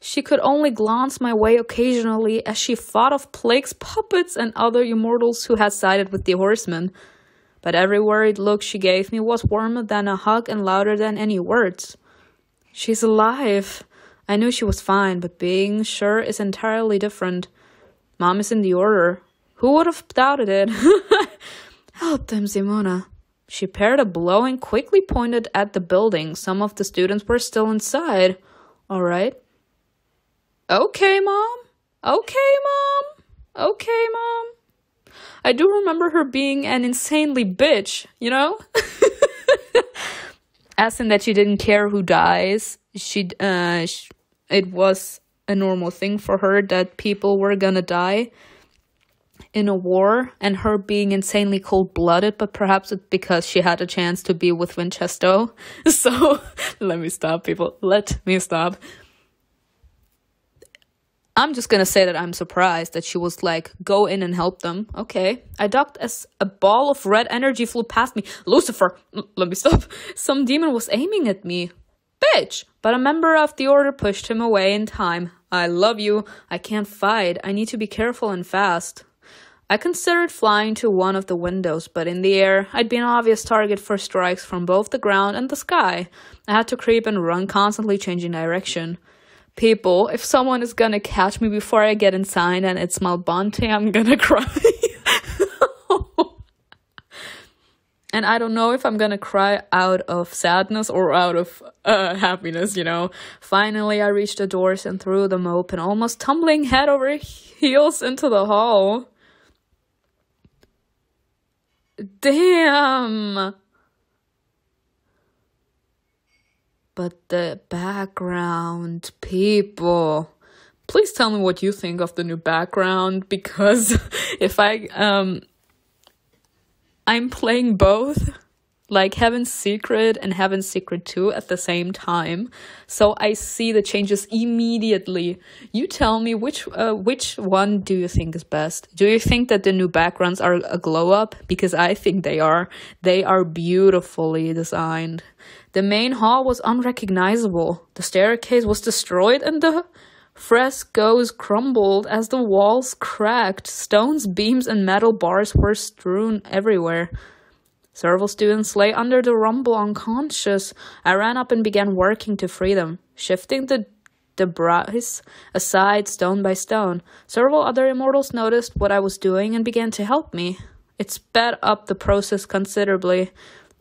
She could only glance my way occasionally as she thought of Plague's puppets and other immortals who had sided with the horsemen. But every worried look she gave me was warmer than a hug and louder than any words. She's alive. I knew she was fine, but being sure is entirely different. Mom is in the order. Who would have doubted it? Help them, Simona. She paired a blow and quickly pointed at the building. Some of the students were still inside. All right. Okay, Mom. Okay, Mom. Okay, Mom. I do remember her being an insanely bitch, you know? As in that she didn't care who dies. It was a normal thing for her that people were gonna die in a war, and her being insanely cold-blooded, but perhaps it's because she had a chance to be with Winchester. So, let me stop, people. Let me stop. I'm just gonna say that I'm surprised that she was like, go in and help them. Okay. I ducked as a ball of red energy flew past me. Lucifer! Let me stop. Some demon was aiming at me. Bitch! But a member of the order pushed him away in time. I love you. I can't fight. I need to be careful and fast. I considered flying to one of the windows, but in the air, I'd be an obvious target for strikes from both the ground and the sky. I had to creep and run, constantly changing direction. People, if someone is gonna catch me before I get inside and it's Malbonte, I'm gonna cry. And I don't know if I'm gonna cry out of sadness or out of happiness, you know. Finally, I reached the doors and threw them open, almost tumbling head over heels into the hall. Damn! But the background, people. Please tell me what you think of the new background, because if I'm playing both, like Heaven's Secret and Heaven's Secret 2 at the same time. So I see the changes immediately. You tell me which one do you think is best? Do you think that the new backgrounds are a glow up? Because I think they are. They are beautifully designed. The main hall was unrecognizable. The staircase was destroyed and the frescoes crumbled as the walls cracked. Stones, beams, and metal bars were strewn everywhere. Several students lay under the rumble unconscious. I ran up and began working to free them, shifting the debris aside stone by stone. Several other immortals noticed what I was doing and began to help me. It sped up the process considerably.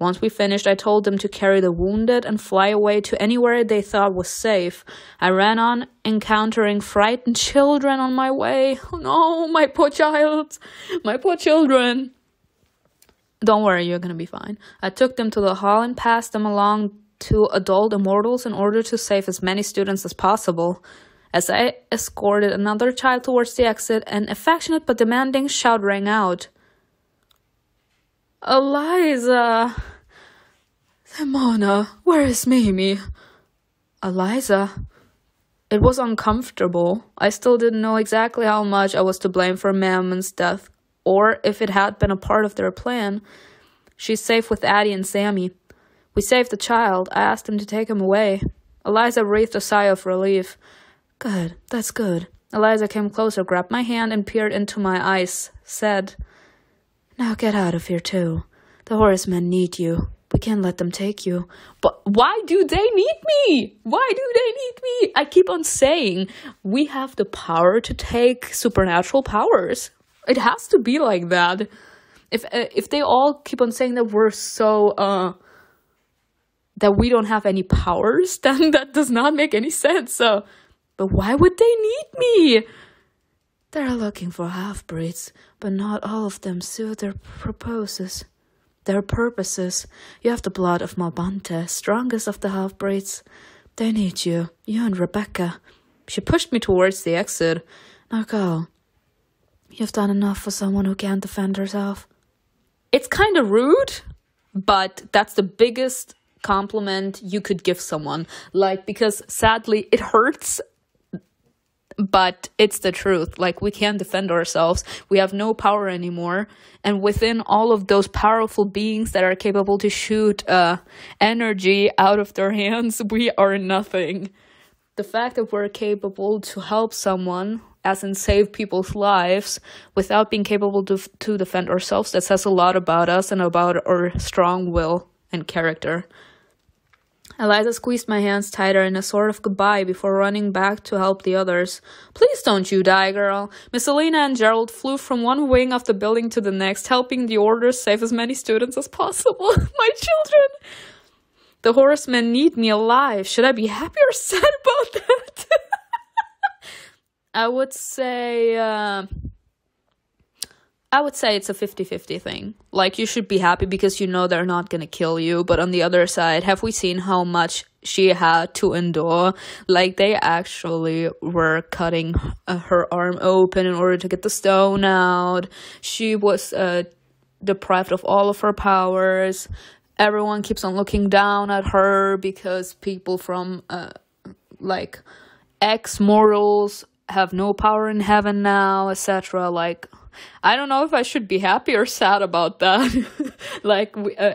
Once we finished, I told them to carry the wounded and fly away to anywhere they thought was safe. I ran on, encountering frightened children on my way. Oh no, my poor child! My poor children! Don't worry, you're gonna be fine. I took them to the hall and passed them along to adult immortals in order to save as many students as possible. As I escorted another child towards the exit, an affectionate but demanding shout rang out. Eliza! Simona, where is Mimi? Eliza? It was uncomfortable. I still didn't know exactly how much I was to blame for Mammon's death, or if it had been a part of their plan. She's safe with Addie and Sammy. We saved the child. I asked him to take him away. Eliza breathed a sigh of relief. Good, that's good. Eliza came closer, grabbed my hand, and peered into my eyes, said, Now get out of here, too. The horsemen need you. We can't let them take you. But why do they need me? Why do they need me? I keep on saying, we have the power to take supernatural powers. It has to be like that. If they all keep on saying that we're so, that we don't have any powers, then that does not make any sense. But why would they need me? They're looking for half-breeds, but not all of them suit their purposes. You have the blood of Malbonte, strongest of the half-breeds. They need you and Rebecca. She pushed me towards the exit. Now go. You've done enough for someone who can't defend herself. It's kind of rude, but that's the biggest compliment you could give someone. Because sadly, it hurts, but it's the truth. We can't defend ourselves. We have no power anymore. And within all of those powerful beings that are capable to shoot energy out of their hands, we are nothing. The fact that we're capable to help someone, as in save people's lives, without being capable to defend ourselves, that says a lot about us and about our strong will and character. Eliza squeezed my hands tighter in a sort of goodbye before running back to help the others. Please don't you die, girl. Miss Selena and Gerald flew from one wing of the building to the next, helping the orders save as many students as possible. My children! The horsemen need me alive. Should I be happy or sad about that? I would say it's a 50-50 thing. Like, you should be happy because you know they're not gonna kill you. But on the other side, have we seen how much she had to endure? Like, they actually were cutting her arm open in order to get the stone out. She was deprived of all of her powers. Everyone keeps on looking down at her because people from, ex-mortals have no power in heaven now, etc. Like, I don't know if I should be happy or sad about that.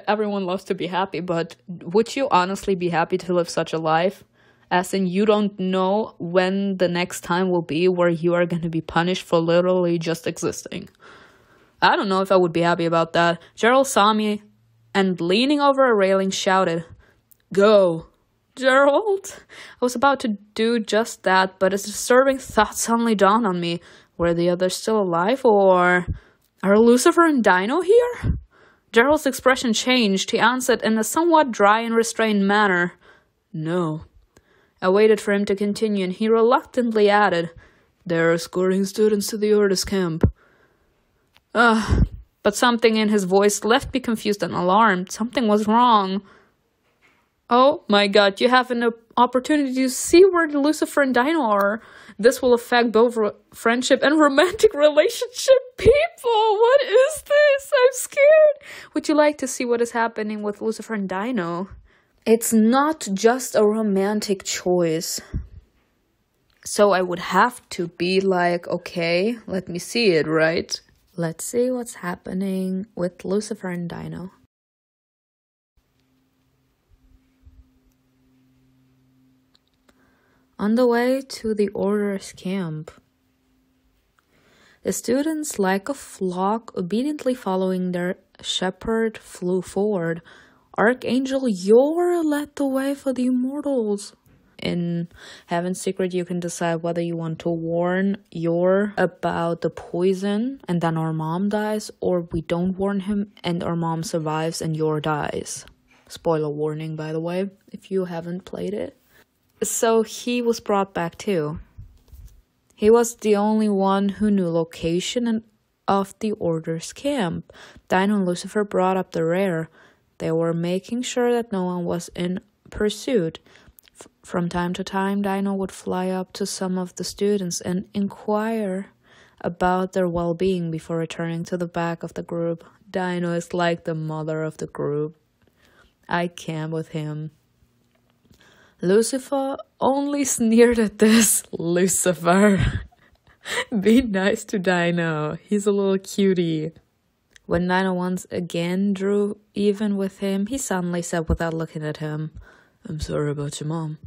Everyone loves to be happy, but would you honestly be happy to live such a life? As in, you don't know when the next time will be where you are going to be punished for literally just existing. I don't know if I would be happy about that. Gerald saw me and, leaning over a railing, shouted, "Go, Gerald!" I was about to do just that, but a disturbing thought suddenly dawned on me. Were the others still alive, or are Lucifer and Dino here? Gerald's expression changed. He answered in a somewhat dry and restrained manner, "No." I waited for him to continue, and he reluctantly added, "They're escorting students to the Orders camp." But something in his voice left me confused and alarmed. Something was wrong. Oh my god, you have an opportunity to see where Lucifer and Dino are. This will affect both friendship and romantic relationship. People, what is this? I'm scared. Would you like to see what is happening with Lucifer and Dino? It's not just a romantic choice. So I would have to be like, okay, let me see it, right? Let's see what's happening with Lucifer and Dino. On the way to the Orders camp, the students, like a flock, obediently following their shepherd, flew forward. Archangel Yor led the way for the immortals. In Heaven's Secret, you can decide whether you want to warn Yor about the poison and then our mom dies, or we don't warn him and our mom survives and Yor dies. Spoiler warning, by the way, if you haven't played it. So he was brought back too. He was the only one who knew location of the Orders camp. Dino and Lucifer brought up the rear. They were making sure that no one was in pursuit. From time to time, Dino would fly up to some of the students and inquire about their well-being before returning to the back of the group. Dino is like the mother of the group. I camp with him. Lucifer only sneered at this. Lucifer. Be nice to Dino. He's a little cutie. When Dino once again drew even with him, he suddenly said without looking at him, "I'm sorry about your mom.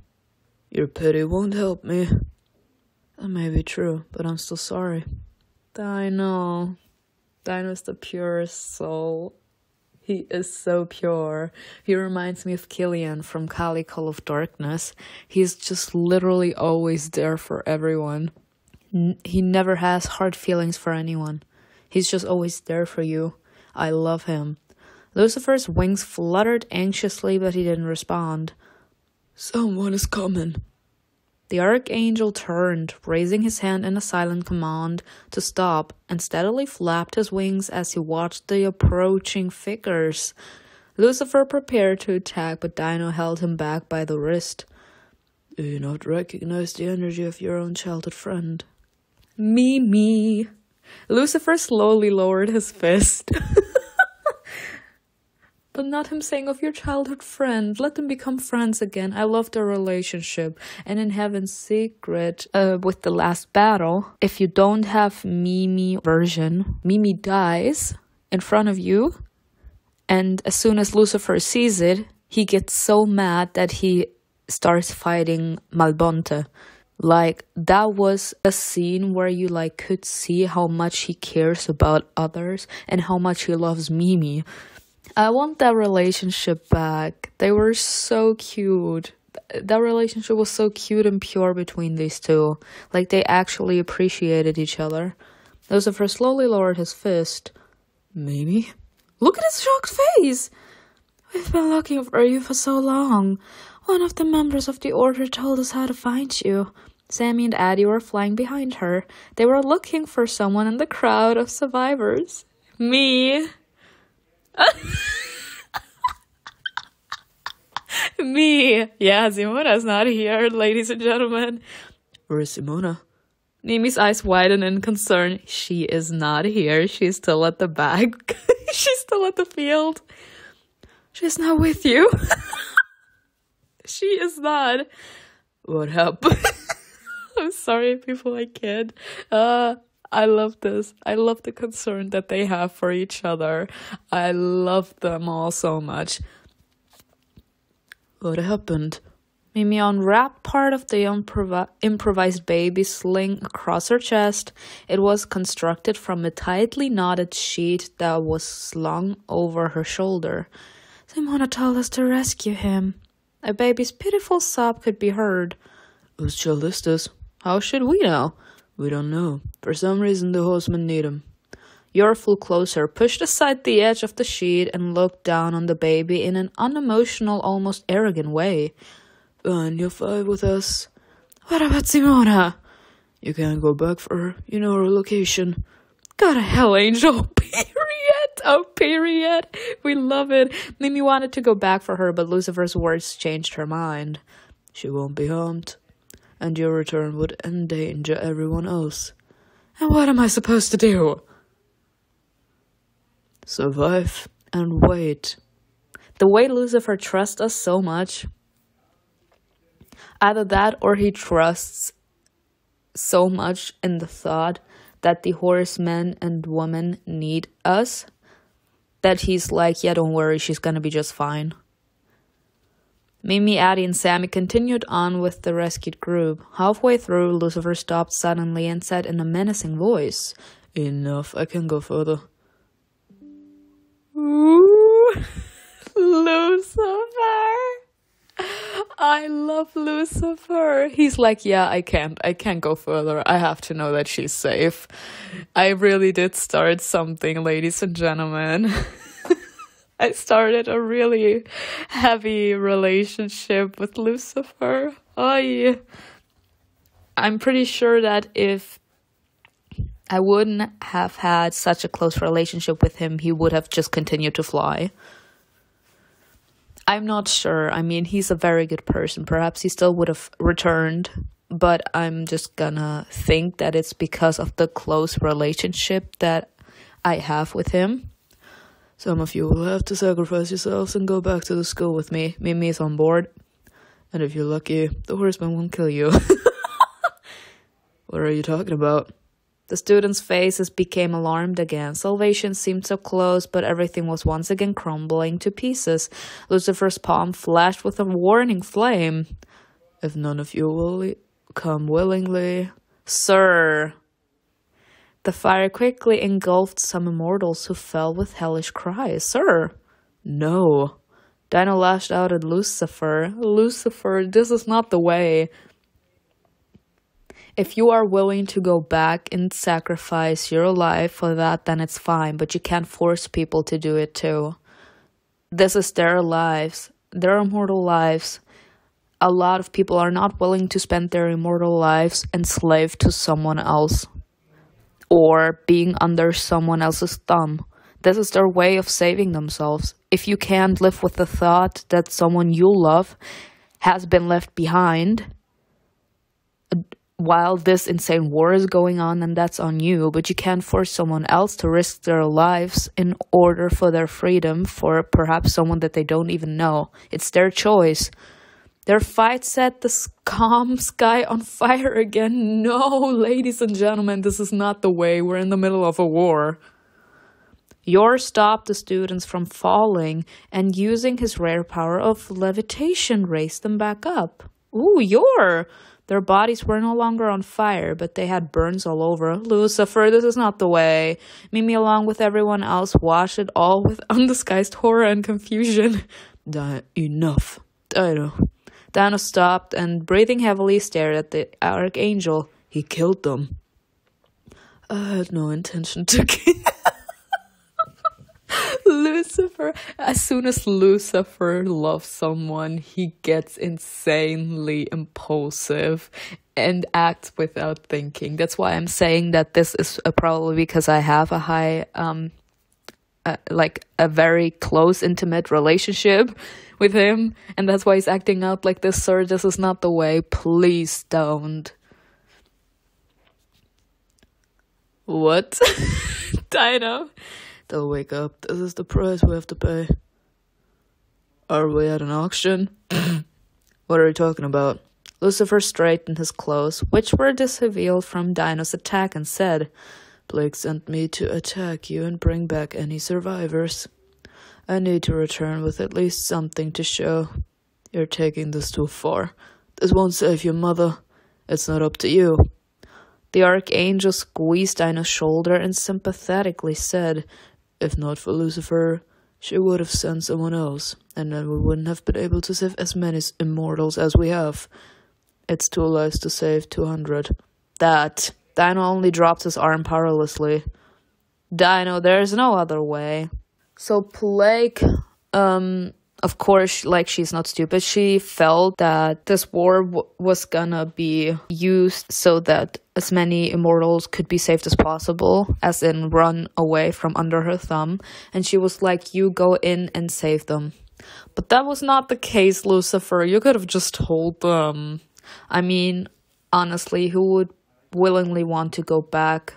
Your pity won't help me." That may be true, but I'm still sorry. Dino. Dino's the purest soul. He is so pure. He reminds me of Killian from Kali Call of Darkness. He's just literally always there for everyone. He never has hard feelings for anyone. He's just always there for you. I love him. Lucifer's wings fluttered anxiously, but he didn't respond. "Someone is coming." The Archangel turned, raising his hand in a silent command to stop, and steadily flapped his wings as he watched the approaching figures. Lucifer prepared to attack, but Dino held him back by the wrist. "Do you not recognize the energy of your own childhood friend?" Me. Lucifer slowly lowered his fist. But not him saying of your childhood friend. Let them become friends again. I love their relationship. And in Heaven's Secret, with the last battle, if you don't have Mimi version, Mimi dies in front of you. And as soon as Lucifer sees it, he gets so mad that he starts fighting Malbonte. Like, that was a scene where you could see how much he cares about others and how much he loves Mimi. I want that relationship back. They were so cute. That relationship was so cute and pure between these two. Like, they actually appreciated each other. Lucifer slowly lowered his fist. Mimi? Look at his shocked face! We've been looking for you for so long. One of the members of the Order told us how to find you. Sammy and Addie were flying behind her. They were looking for someone in the crowd of survivors. Me. Me. Yeah, Simona's not here, ladies and gentlemen. Where is Simona? Mimi's eyes widen in concern. She is not here. She's still at the back. She's still at the field. She's not with you. She is not. What happened? I'm sorry, people, I can't. I love this. I love the concern that they have for each other. I love them all so much. What happened? Mimi unwrapped part of the improvised baby sling across her chest. It was constructed from a tightly knotted sheet that was slung over her shoulder. Simona told us to rescue him. A baby's pitiful sob could be heard. Whose child is this? How should we know? We don't know. For some reason, the horsemen need him. Yor flew closer, pushed aside the edge of the sheet, and looked down on the baby in an unemotional, almost arrogant way. Fine, you'll fight with us. What about Simona? You can't go back for her. You know her location. God, a hell, Angel. Period. Oh, period. We love it. Mimi wanted to go back for her, but Lucifer's words changed her mind. She won't be harmed, and your return would endanger everyone else. And what am I supposed to do? Survive and wait. The way Lucifer trusts us so much. Either that or he trusts so much in the thought that the horsemen and women need us that he's like, yeah, don't worry, she's gonna be just fine. Mimi, Addie, and Sammy continued on with the rescued group. Halfway through, Lucifer stopped suddenly and said in a menacing voice, Enough, I can go further. Ooh, Lucifer. I love Lucifer. He's like, yeah, I can't go further. I have to know that she's safe. I really did start something, ladies and gentlemen. I started a really heavy relationship with Lucifer. I'm pretty sure that if I wouldn't have had such a close relationship with him, he would have just continued to fly. I'm not sure. I mean, he's a very good person. Perhaps he still would have returned, but I'm just gonna think that it's because of the close relationship that I have with him. Some of you will have to sacrifice yourselves and go back to the school with me. Mimi is on board. And if you're lucky, the horseman won't kill you. What are you talking about? The students' faces became alarmed again. Salvation seemed so close, but everything was once again crumbling to pieces. Lucifer's palm flashed with a warning flame. If none of you will come willingly... Sir! The fire quickly engulfed some immortals who fell with hellish cries. Sir! No. Dino lashed out at Lucifer. Lucifer, this is not the way. If you are willing to go back and sacrifice your life for that, then it's fine. But you can't force people to do it too. This is their lives. Their immortal lives. A lot of people are not willing to spend their immortal lives enslaved to someone else. Or being under someone else's thumb. This is their way of saving themselves. If you can't live with the thought that someone you love has been left behind while this insane war is going on, then that's on you. But you can't force someone else to risk their lives in order for their freedom for perhaps someone that they don't even know. It's their choice. Their fight set the calm sky on fire again. No, ladies and gentlemen, this is not the way. We're in the middle of a war. Yor stopped the students from falling and using his rare power of levitation raised them back up. Ooh, Yor! Their bodies were no longer on fire, but they had burns all over. Lucifer, this is not the way. Mimi, along with everyone else, watched it all with undisguised horror and confusion. Enough. Dino stopped and, breathing heavily, stared at the Archangel. He killed them. I had no intention to kill Lucifer. As soon as Lucifer loves someone, he gets insanely impulsive and acts without thinking. That's why I'm saying that this is probably because I have a high, like a very close, intimate relationship with him, and that's why he's acting out like this. Sir, this is not the way. Please don't. What? Dino? They'll wake up. This is the price we have to pay. Are we at an auction? What are you talking about? Lucifer straightened his clothes, which were disheveled from Dino's attack, and said, Blake sent me to attack you and bring back any survivors. I need to return with at least something to show. You're taking this too far. This won't save your mother. It's not up to you. The Archangel squeezed Dino's shoulder and sympathetically said, If not for Lucifer, she would have sent someone else, and then we wouldn't have been able to save as many immortals as we have. It's 2 lives to save 200. That. Dino only dropped his arm powerlessly. Dino, there's no other way. So Plague, of course, like, she's not stupid. She felt that this war was gonna be used so that as many immortals could be saved as possible, as in run away from under her thumb. And she was like, you go in and save them. But that was not the case, Lucifer. You could have just told them. I mean, honestly, who would willingly want to go back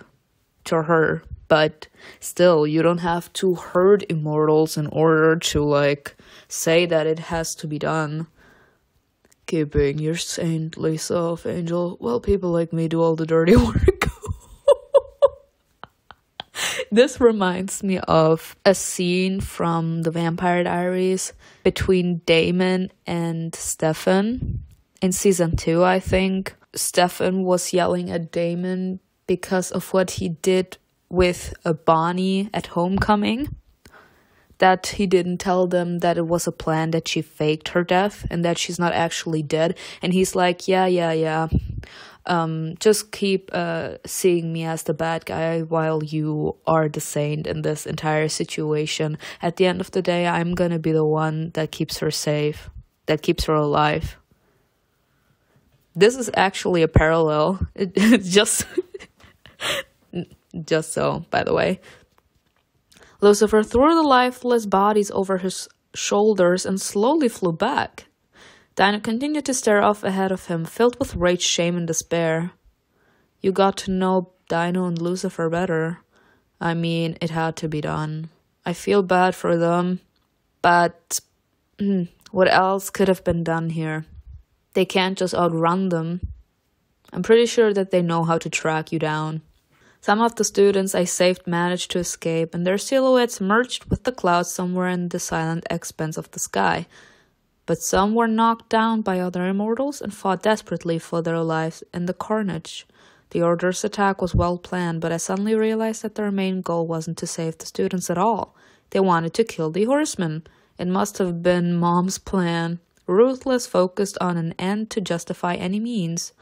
to her? But still, you don't have to hurt immortals in order to, like, say that it has to be done. Keeping your saintly self, Angel, while people like me do all the dirty work. This reminds me of a scene from The Vampire Diaries between Damon and Stefan in season 2, I think. Stefan was yelling at Damon because of what he did with a Bonnie at homecoming, that he didn't tell them that it was a plan, that she faked her death and that she's not actually dead. And he's like, yeah. Just keep seeing me as the bad guy while you are the saint in this entire situation. At the end of the day, I'm gonna be the one that keeps her safe, that keeps her alive. This is actually a parallel. Just so, by the way. Lucifer threw the lifeless bodies over his shoulders and slowly flew back. Dino continued to stare off ahead of him, filled with rage, shame, and despair. You got to know Dino and Lucifer better. I mean, it had to be done. I feel bad for them, but what else could have been done here? They can't just outrun them. I'm pretty sure that they know how to track you down. Some of the students I saved managed to escape, and their silhouettes merged with the clouds somewhere in the silent expanse of the sky. But some were knocked down by other immortals and fought desperately for their lives in the carnage. The Order's attack was well planned, but I suddenly realized that their main goal wasn't to save the students at all. They wanted to kill the horsemen. It must have been Mom's plan. Ruthless, focused on an end to justify any means.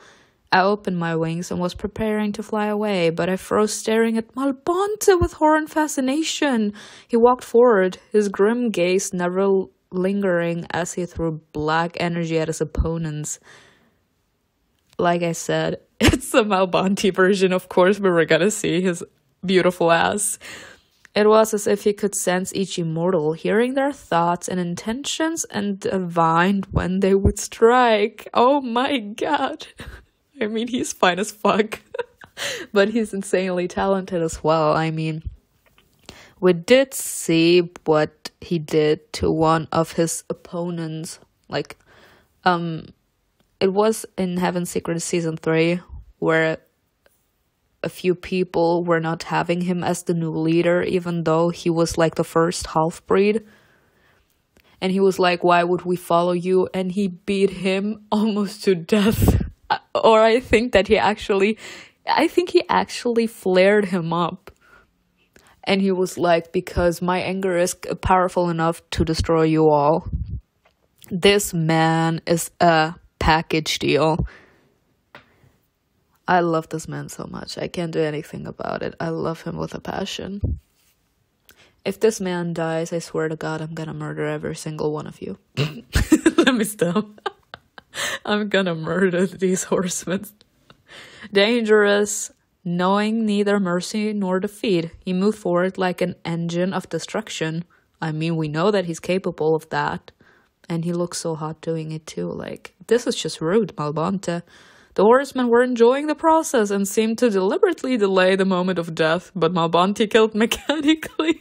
I opened my wings and was preparing to fly away, but I froze staring at Malbonte with horror and fascination. He walked forward, his grim gaze never lingering as he threw black energy at his opponents. Like I said, it's the Malbonte version, of course, but we're gonna see his beautiful ass. It was as if he could sense each immortal, hearing their thoughts and intentions, and divined when they would strike. Oh my god. I mean, he's fine as fuck. But he's insanely talented as well. I mean, we did see what he did to one of his opponents. Like, it was in Heaven's Secret Season 3, where a few people were not having him as the new leader, even though he was like the first half-breed. And he was like, why would we follow you? And he beat him almost to death. Or I think he actually flared him up. And he was like, because my anger is powerful enough to destroy you all. This man is a package deal. I love this man so much. I can't do anything about it. I love him with a passion. If this man dies, I swear to God, I'm gonna murder every single one of you. Let me stop. I'm gonna murder these horsemen. Dangerous, knowing neither mercy nor defeat, he moved forward like an engine of destruction. I mean, we know that he's capable of that. And he looks so hot doing it too. Like, this is just rude, Malbonte. The horsemen were enjoying the process and seemed to deliberately delay the moment of death, but Malbonte killed mechanically.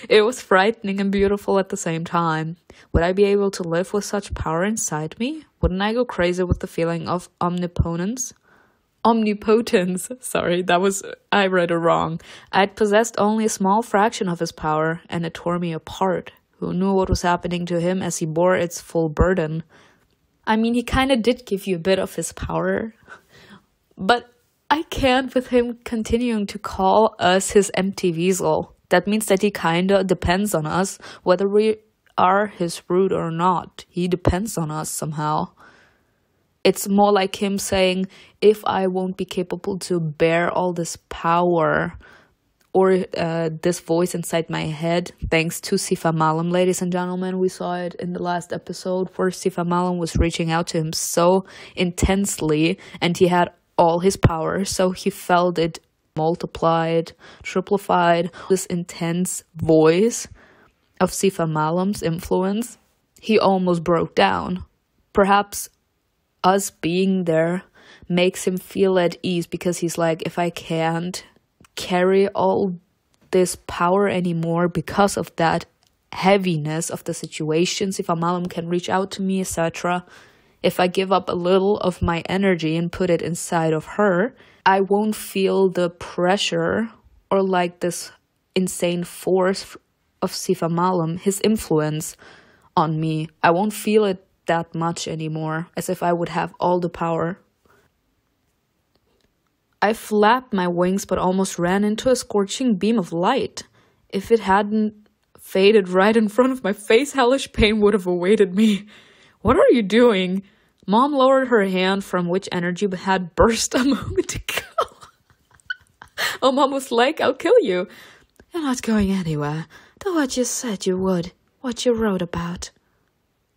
It was frightening and beautiful at the same time. Would I be able to live with such power inside me? Wouldn't I go crazy with the feeling of omnipotence? Sorry, I read it wrong. I'd possessed only a small fraction of his power, and it tore me apart. Who knew what was happening to him as he bore its full burden? I mean, he kind of did give you a bit of his power. But I can't with him continuing to call us his empty vessel. That means that he kind of depends on us, whether we are his brood or not. He depends on us somehow. It's more like him saying, if I won't be capable to bear all this power, or this voice inside my head, thanks to Sifa Malam, ladies and gentlemen. We saw it in the last episode where Sifa Malam was reaching out to him so intensely, and he had all his power, so he felt it multiplied, triplified. This intense voice of Sifa Malam's influence, he almost broke down. Perhaps us being there makes him feel at ease, because he's like, if I can't carry all this power anymore because of that heaviness of the situations, if Amalam can reach out to me, etc., if I give up a little of my energy and put it inside of her, I won't feel the pressure or like this insane force of Sifa Malam, his influence on me. I won't feel it that much anymore, as if I would have all the power. I flapped my wings but almost ran into a scorching beam of light. If it hadn't faded right in front of my face, hellish pain would have awaited me. What are you doing? Mom lowered her hand, from which energy had burst a moment ago. Oh, Mom was like, I'll kill you. You're not going anywhere. Do what you said you would. What you wrote about.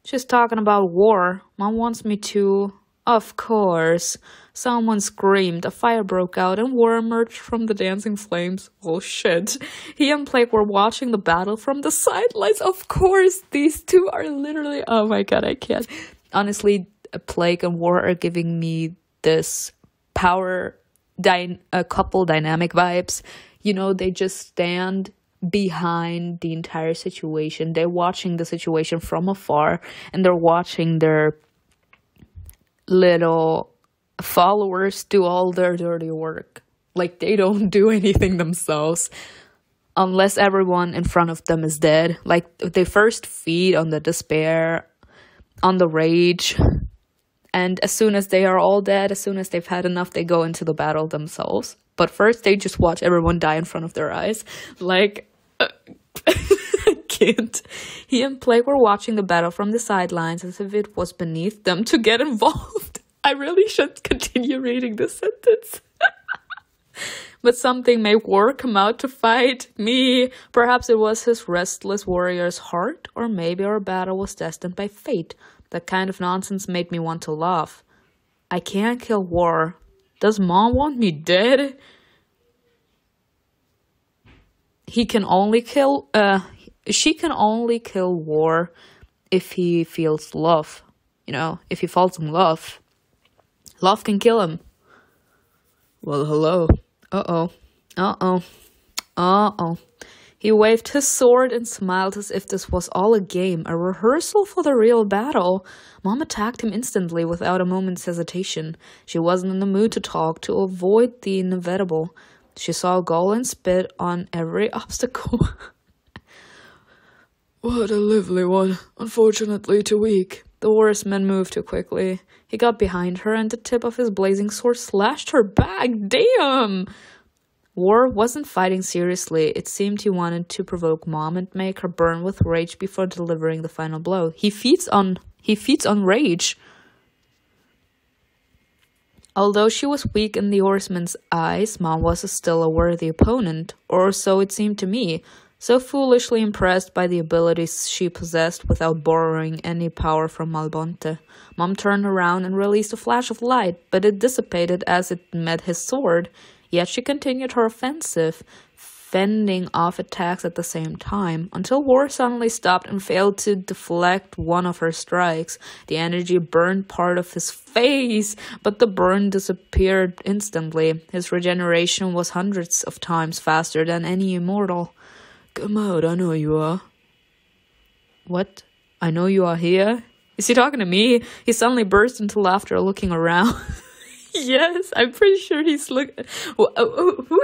She's talking about war. Mom wants me to... Of course. Someone screamed, a fire broke out, and war emerged from the dancing flames. Oh shit. He and Plague were watching the battle from the sidelines. Of course, these two are literally... Oh my god, I can't. Honestly, Plague and War are giving me this power couple dynamic vibes. You know, they just stand behind the entire situation. They're watching the situation from afar, and they're watching their little followers do all their dirty work. Like, they don't do anything themselves unless everyone in front of them is dead. Like, they first feed on the despair, on the rage, and as soon as they are all dead, as soon as they've had enough, they go into the battle themselves. But first they just watch everyone die in front of their eyes. Like, I can't. He and Plague were watching the battle from the sidelines as if it was beneath them to get involved. I really should continue reading this sentence. But something made War come out to fight me. Perhaps it was his restless warrior's heart, or maybe our battle was destined by fate. That kind of nonsense made me want to laugh. I can't kill War. Does Mom want me dead? She can only kill War if he feels love. You know, if he falls in love. Love can kill him. Well, hello. Uh-oh. He waved his sword and smiled as if this was all a game, a rehearsal for the real battle. Mom attacked him instantly without a moment's hesitation. She wasn't in the mood to talk, to avoid the inevitable. She saw a goal and spit on every obstacle. What a lively one. Unfortunately too weak. The horseman moved too quickly. He got behind her and the tip of his blazing sword slashed her back. Damn! War wasn't fighting seriously. It seemed he wanted to provoke Mom and make her burn with rage before delivering the final blow. He feeds on rage. Although she was weak in the horseman's eyes, Mom was still a worthy opponent, or so it seemed to me, so foolishly impressed by the abilities she possessed without borrowing any power from Malbonte. Mom turned around and released a flash of light, but it dissipated as it met his sword. Yet she continued her offensive, fending off attacks at the same time, until War suddenly stopped and failed to deflect one of her strikes. The energy burned part of his face, but the burn disappeared instantly. His regeneration was hundreds of times faster than any immortal. Come out, I know you are. What? I know you are here? Is he talking to me? He suddenly burst into laughter, looking around. Yes, I'm pretty sure he's looking. Who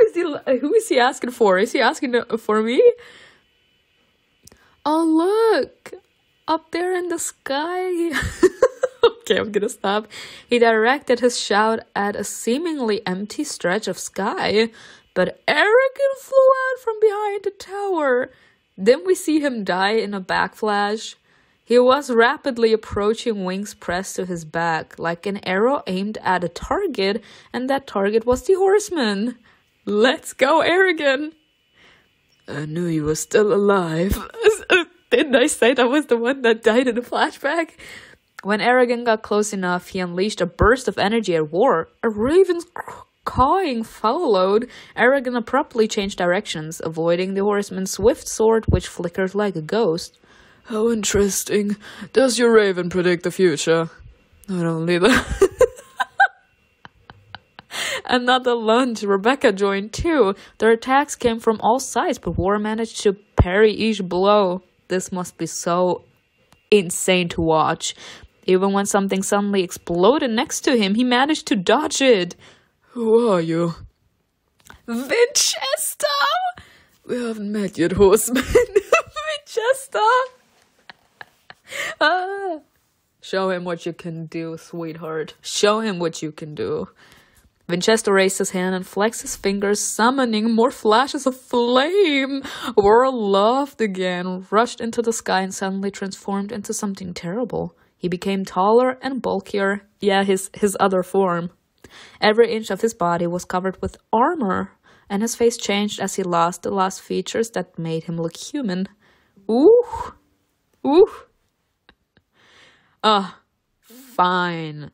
is he asking for? Is he asking for me? Oh, look! Up there in the sky. Okay, I'm gonna stop. He directed his shout at a seemingly empty stretch of sky, but Aragon flew out from behind the tower. Then we see him die in a backflash. He was rapidly approaching, wings pressed to his back, like an arrow aimed at a target, and that target was the horseman. Let's go, Aragon! I knew you were still alive. Didn't I say that was the one that died in a flashback? When Aragon got close enough, he unleashed a burst of energy at War. A raven's cawing followed. Aragon abruptly changed directions, avoiding the horseman's swift sword, which flickered like a ghost. How interesting. Does your raven predict the future? Not only that. Another lunge. Rebecca joined too. Their attacks came from all sides, but War managed to parry each blow. This must be so insane to watch. Even when something suddenly exploded next to him, he managed to dodge it. Who are you? Winchester! We haven't met yet, horseman. Winchester! Show him what you can do, sweetheart. Show him what you can do. Winchester raised his hand and flexed his fingers, summoning more flashes of flame. Whirl laughed again, rushed into the sky, and suddenly transformed into something terrible. He became taller and bulkier. Yeah, his other form. Every inch of his body was covered with armor, and his face changed as he lost the last features that made him look human. Ooh! Ooh! Fine.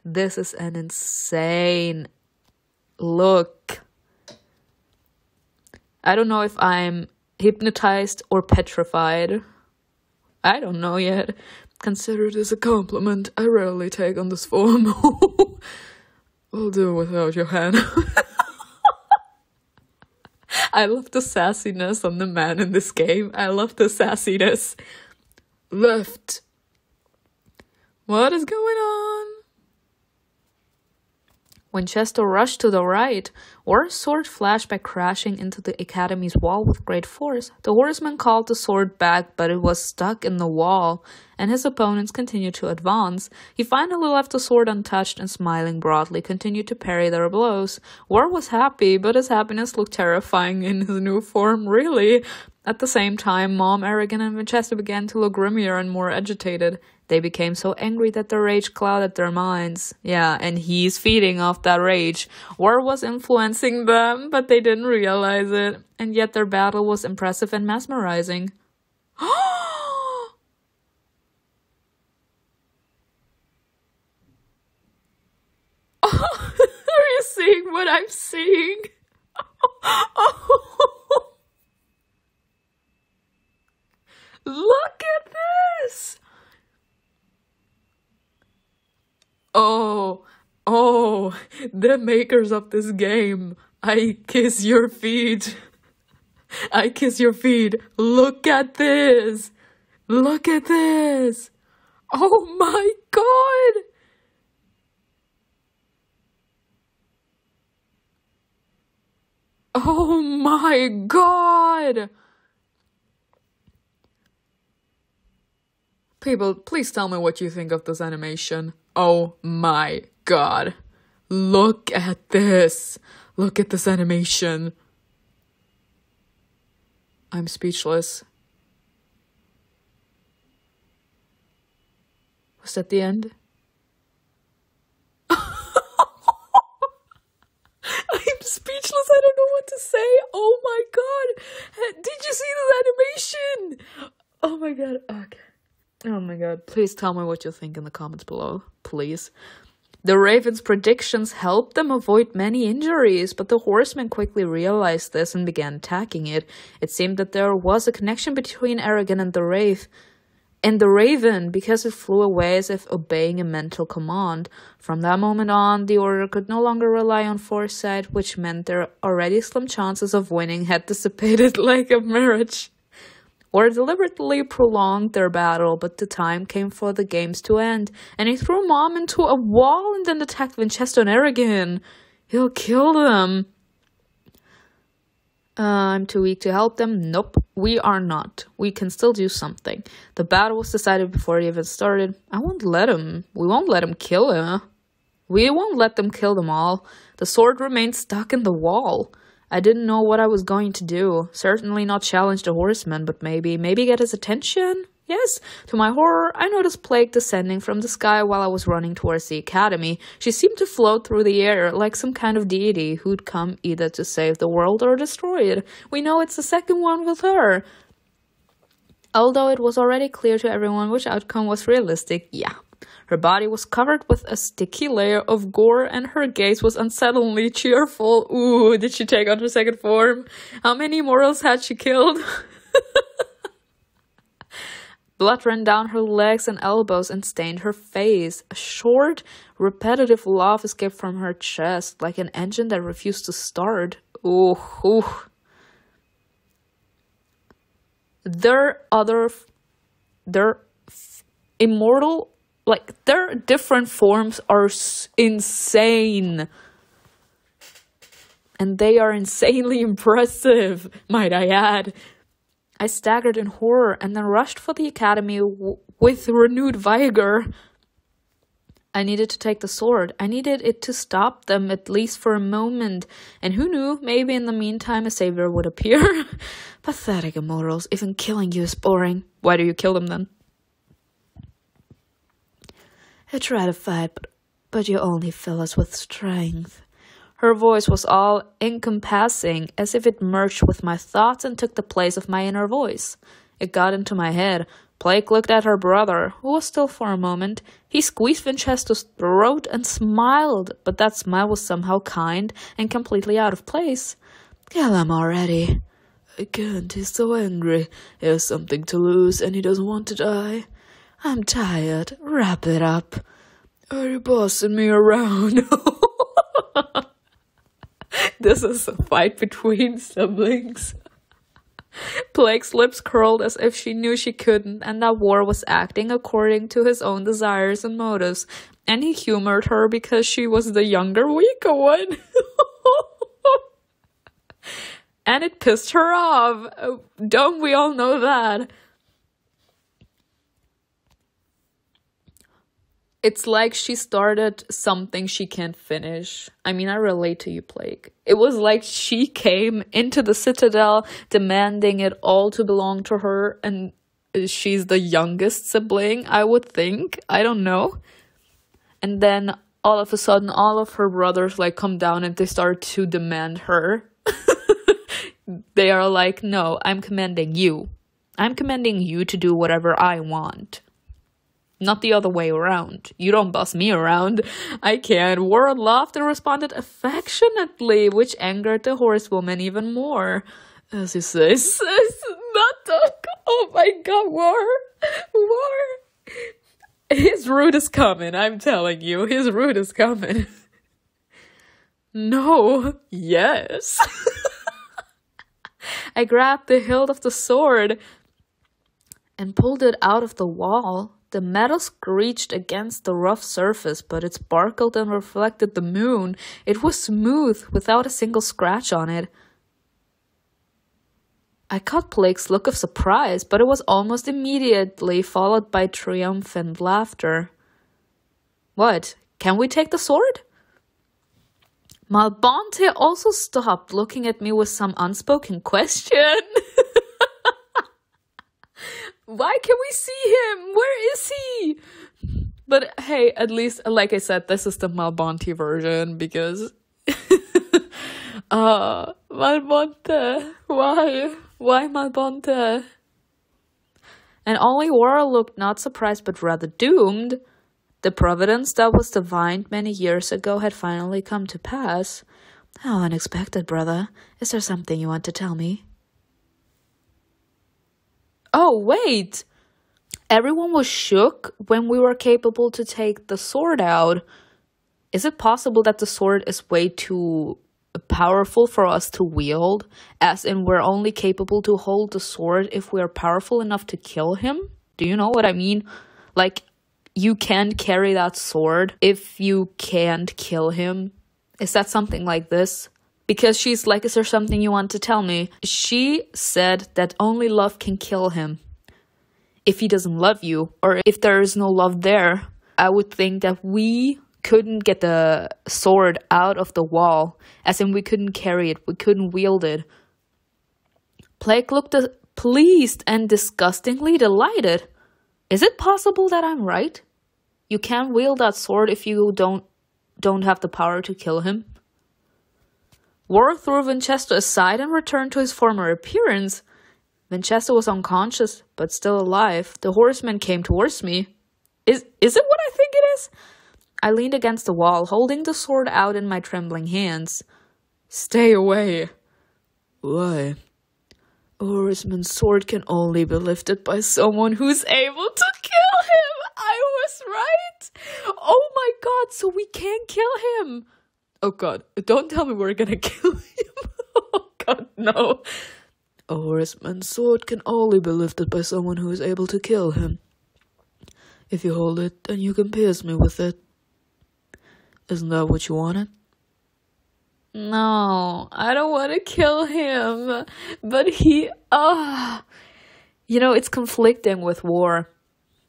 This is an insane look. I don't know if I'm hypnotized or petrified. I don't know yet. Consider this a compliment. I rarely take on this form. We'll do without your hand. I love the sassiness on the man in this game. I love the sassiness. Left. What is going on? Winchester rushed to the right. War's sword flashed by crashing into the academy's wall with great force. The horseman called the sword back, but it was stuck in the wall, and his opponents continued to advance. He finally left the sword untouched and, smiling broadly, continued to parry their blows. War was happy, but his happiness looked terrifying in his new form, really. At the same time, Mom, Aragon, and Winchester began to look grimmier and more agitated. They became so angry that their rage clouded their minds. Yeah, and he's feeding off that rage. War was influencing them, but they didn't realize it. And yet their battle was impressive and mesmerizing. Are you seeing what I'm seeing? Look at this! Oh, the makers of this game. I kiss your feet. I kiss your feet. Look at this. Look at this. Oh my god. Oh my god. People, please tell me what you think of this animation. Oh my god. Look at this. Look at this animation. I'm speechless. Was that the end? I'm speechless. I don't know what to say. Oh my god. Did you see this animation? Oh my god. Okay. Oh my god. Please tell me what you think in the comments below. Please. The Ravens' predictions helped them avoid many injuries, but the horsemen quickly realized this and began attacking it. It seemed that there was a connection between Aragon and the Raven, because it flew away as if obeying a mental command. From that moment on, the Order could no longer rely on foresight, which meant their already slim chances of winning had dissipated like a mirage. Or deliberately prolonged their battle, but the time came for the games to end, and he threw Mom into a wall and then attacked Winchester and Aragon. He'll kill them. I'm too weak to help them. Nope, we are not. We can still do something. The battle was decided before it even started. We won't let him kill him. We won't let them kill them all. The sword remained stuck in the wall. I didn't know what I was going to do. Certainly not challenge the horseman, but maybe get his attention? Yes. To my horror, I noticed Plague descending from the sky while I was running towards the academy. She seemed to float through the air like some kind of deity who'd come either to save the world or destroy it. We know it's the second one with her. Although it was already clear to everyone which outcome was realistic, yeah. Her body was covered with a sticky layer of gore, and her gaze was unsettlingly cheerful. Ooh, did she take on her second form? How many mortals had she killed? Blood ran down her legs and elbows and stained her face. A short, repetitive laugh escaped from her chest, like an engine that refused to start. Ooh, ooh. Their immortal... Like, their different forms are insane. And they are insanely impressive, might I add. I staggered in horror and then rushed for the academy with renewed vigor. I needed to take the sword. I needed it to stop them, at least for a moment. And who knew, maybe in the meantime a savior would appear. Pathetic immortals, even killing you is boring. Why do you kill them then? I try to fight, but you only fill us with strength. Her voice was all encompassing, as if it merged with my thoughts and took the place of my inner voice. It got into my head. Blake looked at her brother, who was still for a moment. He squeezed Winchester's throat and smiled, but that smile was somehow kind and completely out of place. Kill him already. I can't, he's so angry. He has something to lose and he doesn't want to die. I'm tired. Wrap it up. Are you bossing me around? This is a fight between siblings. Blake's lips curled as if she knew she couldn't, and that War was acting according to his own desires and motives. And he humored her because she was the younger, weaker one. And it pissed her off. Don't we all know that? It's like she started something she can't finish. I mean, I relate to you, Plague. It was like she came into the Citadel demanding it all to belong to her, and she's the youngest sibling, I would think. I don't know. And then all of a sudden, all of her brothers like come down and they start to demand her. They are like, no, I'm commanding you. I'm commanding you to do whatever I want. Not the other way around. You don't boss me around. I can. Warren laughed and responded affectionately, which angered the horsewoman even more. As he says, not talk. Oh my god, War. His route is coming, I'm telling you. His route is coming. No. Yes. I grabbed the hilt of the sword and pulled it out of the wall. The metal screeched against the rough surface, but it sparkled and reflected the moon. It was smooth, without a single scratch on it. I caught Plague's look of surprise, but it was almost immediately followed by triumphant laughter. What? Can we take the sword? Malbonte also stopped, looking at me with some unspoken question. Why can we see him? Where is he? But hey, at least, like I said, this is the Malbonte version, because... Malbonte, why? Why Malbonte? And only Wara looked not surprised but rather doomed. The providence that was divined many years ago had finally come to pass. How unexpected, brother. Is there something you want to tell me? Oh, wait! Everyone was shook when we were capable to take the sword out. Is it possible that the sword is way too powerful for us to wield? As in, we're only capable to hold the sword if we are powerful enough to kill him? Do you know what I mean? Like, you can't carry that sword if you can't kill him. Is that something like this? Because she's like, is there something you want to tell me? She said that only love can kill him. If he doesn't love you, or if there is no love there, I would think that we couldn't get the sword out of the wall. As in, we couldn't carry it, we couldn't wield it. Plague looked pleased and disgustingly delighted. Is it possible that I'm right? You can't wield that sword if you don't have the power to kill him. War threw Winchester aside and returned to his former appearance. Winchester was unconscious, but still alive. The horseman came towards me. Is it what I think it is? I leaned against the wall, holding the sword out in my trembling hands. Stay away. Why? A horseman's sword can only be lifted by someone who's able to kill him. I was right. Oh my god, so we can't kill him. Oh god, don't tell me we're gonna kill him. Oh god, no. A horseman's sword can only be lifted by someone who is able to kill him. If you hold it, then you can pierce me with it. Isn't that what you wanted? No, I don't want to kill him. But it's conflicting with War.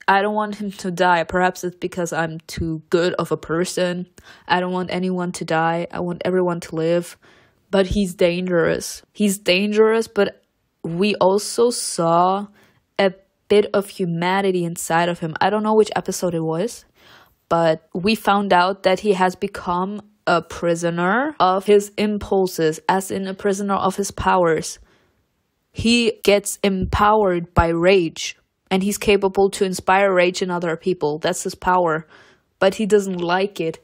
I don't want him to die. Perhaps it's because I'm too good of a person. I don't want anyone to die. I want everyone to live. But he's dangerous. He's dangerous, but we also saw a bit of humanity inside of him. I don't know which episode it was, but we found out that he has become a prisoner of his impulses, as in a prisoner of his powers. He gets empowered by rage, and he's capable to inspire rage in other people. That's his power, but he doesn't like it.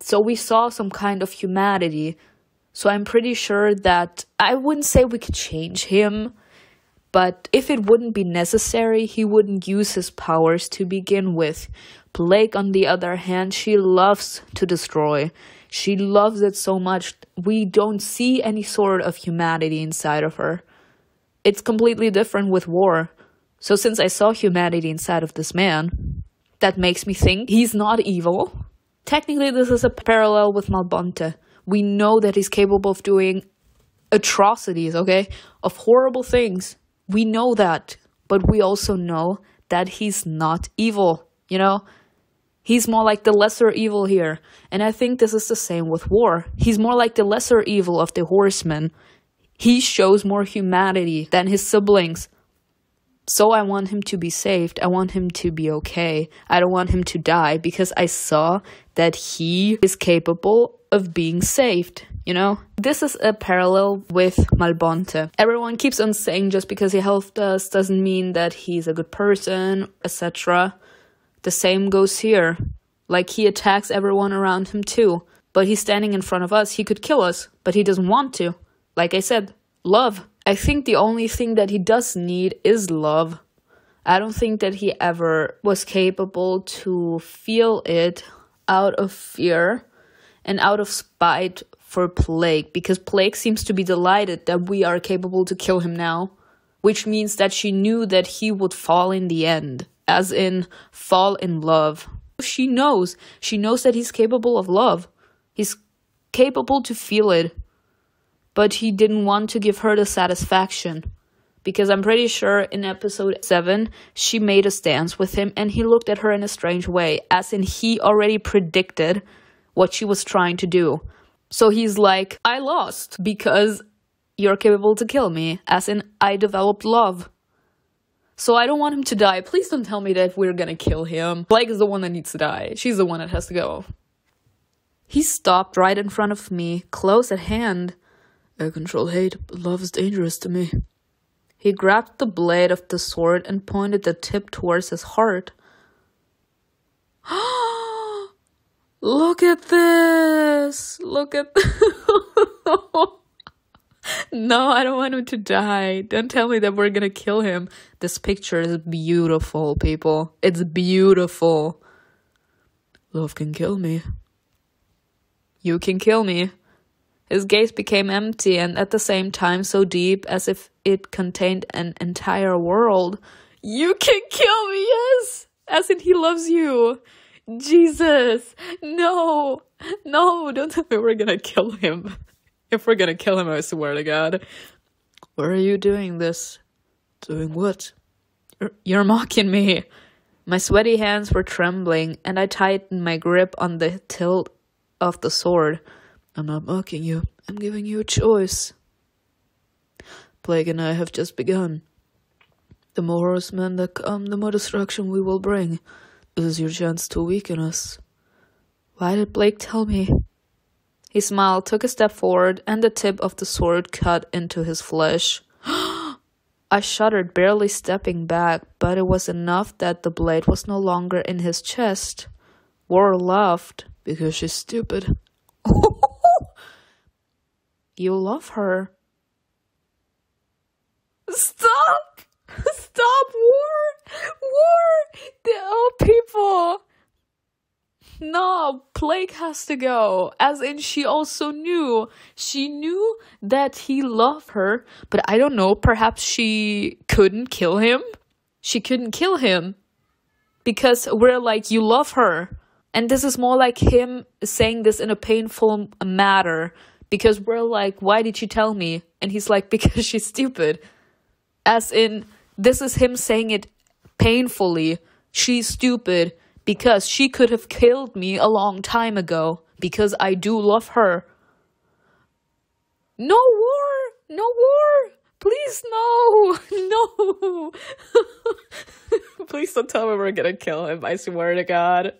So we saw some kind of humanity. So I'm pretty sure that I wouldn't say we could change him, but if it wouldn't be necessary, he wouldn't use his powers to begin with. Plague, on the other hand, she loves to destroy. She loves it so much. We don't see any sort of humanity inside of her. It's completely different with War. So since I saw humanity inside of this man, that makes me think he's not evil. Technically, this is a parallel with Malbonte. We know that he's capable of doing atrocities, okay? Of horrible things. We know that. But we also know that he's not evil, you know? He's more like the lesser evil here. And I think this is the same with War. He's more like the lesser evil of the horsemen. He shows more humanity than his siblings. So I want him to be saved. I want him to be okay. I don't want him to die because I saw that he is capable of being saved, you know? This is a parallel with Malbonte. Everyone keeps on saying just because he helped us doesn't mean that he's a good person, etc. The same goes here. Like, he attacks everyone around him too. But he's standing in front of us. He could kill us, but he doesn't want to. Like I said, love. I think the only thing that he does need is love. I don't think that he ever was capable to feel it out of fear and out of spite for Plague, because Plague seems to be delighted that we are capable to kill him now, which means that she knew that he would fall in the end, as in fall in love. She knows that he's capable of love. He's capable to feel it. But he didn't want to give her the satisfaction. Because I'm pretty sure in episode 7, she made a stance with him and he looked at her in a strange way, as in he already predicted what she was trying to do. So he's like, I lost because you're capable to kill me, as in I developed love. So I don't want him to die. Please don't tell me that we're gonna kill him. Blake is the one that needs to die. She's the one that has to go. He stopped right in front of me, close at hand. I control hate, but love is dangerous to me. He grabbed the blade of the sword and pointed the tip towards his heart. Look at this! Look at No, I don't want him to die. Don't tell me that we're gonna kill him. This picture is beautiful, people. It's beautiful. Love can kill me. You can kill me. His gaze became empty and at the same time so deep as if it contained an entire world. You can kill me, yes! As in he loves you. Jesus. No. No, don't tell me we're gonna kill him. If we're gonna kill him, I swear to God. Why are you doing this? Doing what? You're mocking me. My sweaty hands were trembling and I tightened my grip on the tilt of the sword. I'm not mocking you. I'm giving you a choice. Plague and I have just begun. The more horsemen that come, the more destruction we will bring. This is your chance to weaken us. Why did Blake tell me? He smiled, took a step forward, and the tip of the sword cut into his flesh. I shuddered, barely stepping back, but it was enough that the blade was no longer in his chest. War laughed. Because she's stupid. You love her. Stop! Stop! War! Oh, people! No, Blake has to go. As in, she also knew. She knew that he loved her, but I don't know, perhaps she couldn't kill him? She couldn't kill him. Because we're like, you love her. And this is more like him saying this in a painful manner. Because we're like, why did you tell me? And he's like, because she's stupid. As in, this is him saying it painfully. She's stupid. Because she could have killed me a long time ago. Because I do love her. No war! No war! Please, no! No! Please don't tell me we're gonna kill him. I swear to God.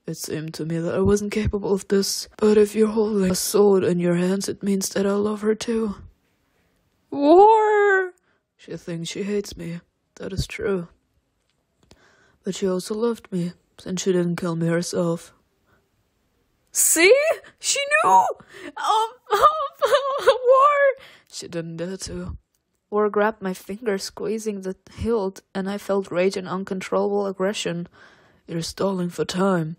It seemed to me that I wasn't capable of this. But if you're holding a sword in your hands, it means that I love her too. War! She thinks she hates me. That is true. But she also loved me, since she didn't kill me herself. See? She knew! War! She didn't dare to. War grabbed my finger, squeezing the hilt, and I felt rage and uncontrollable aggression. You're stalling for time.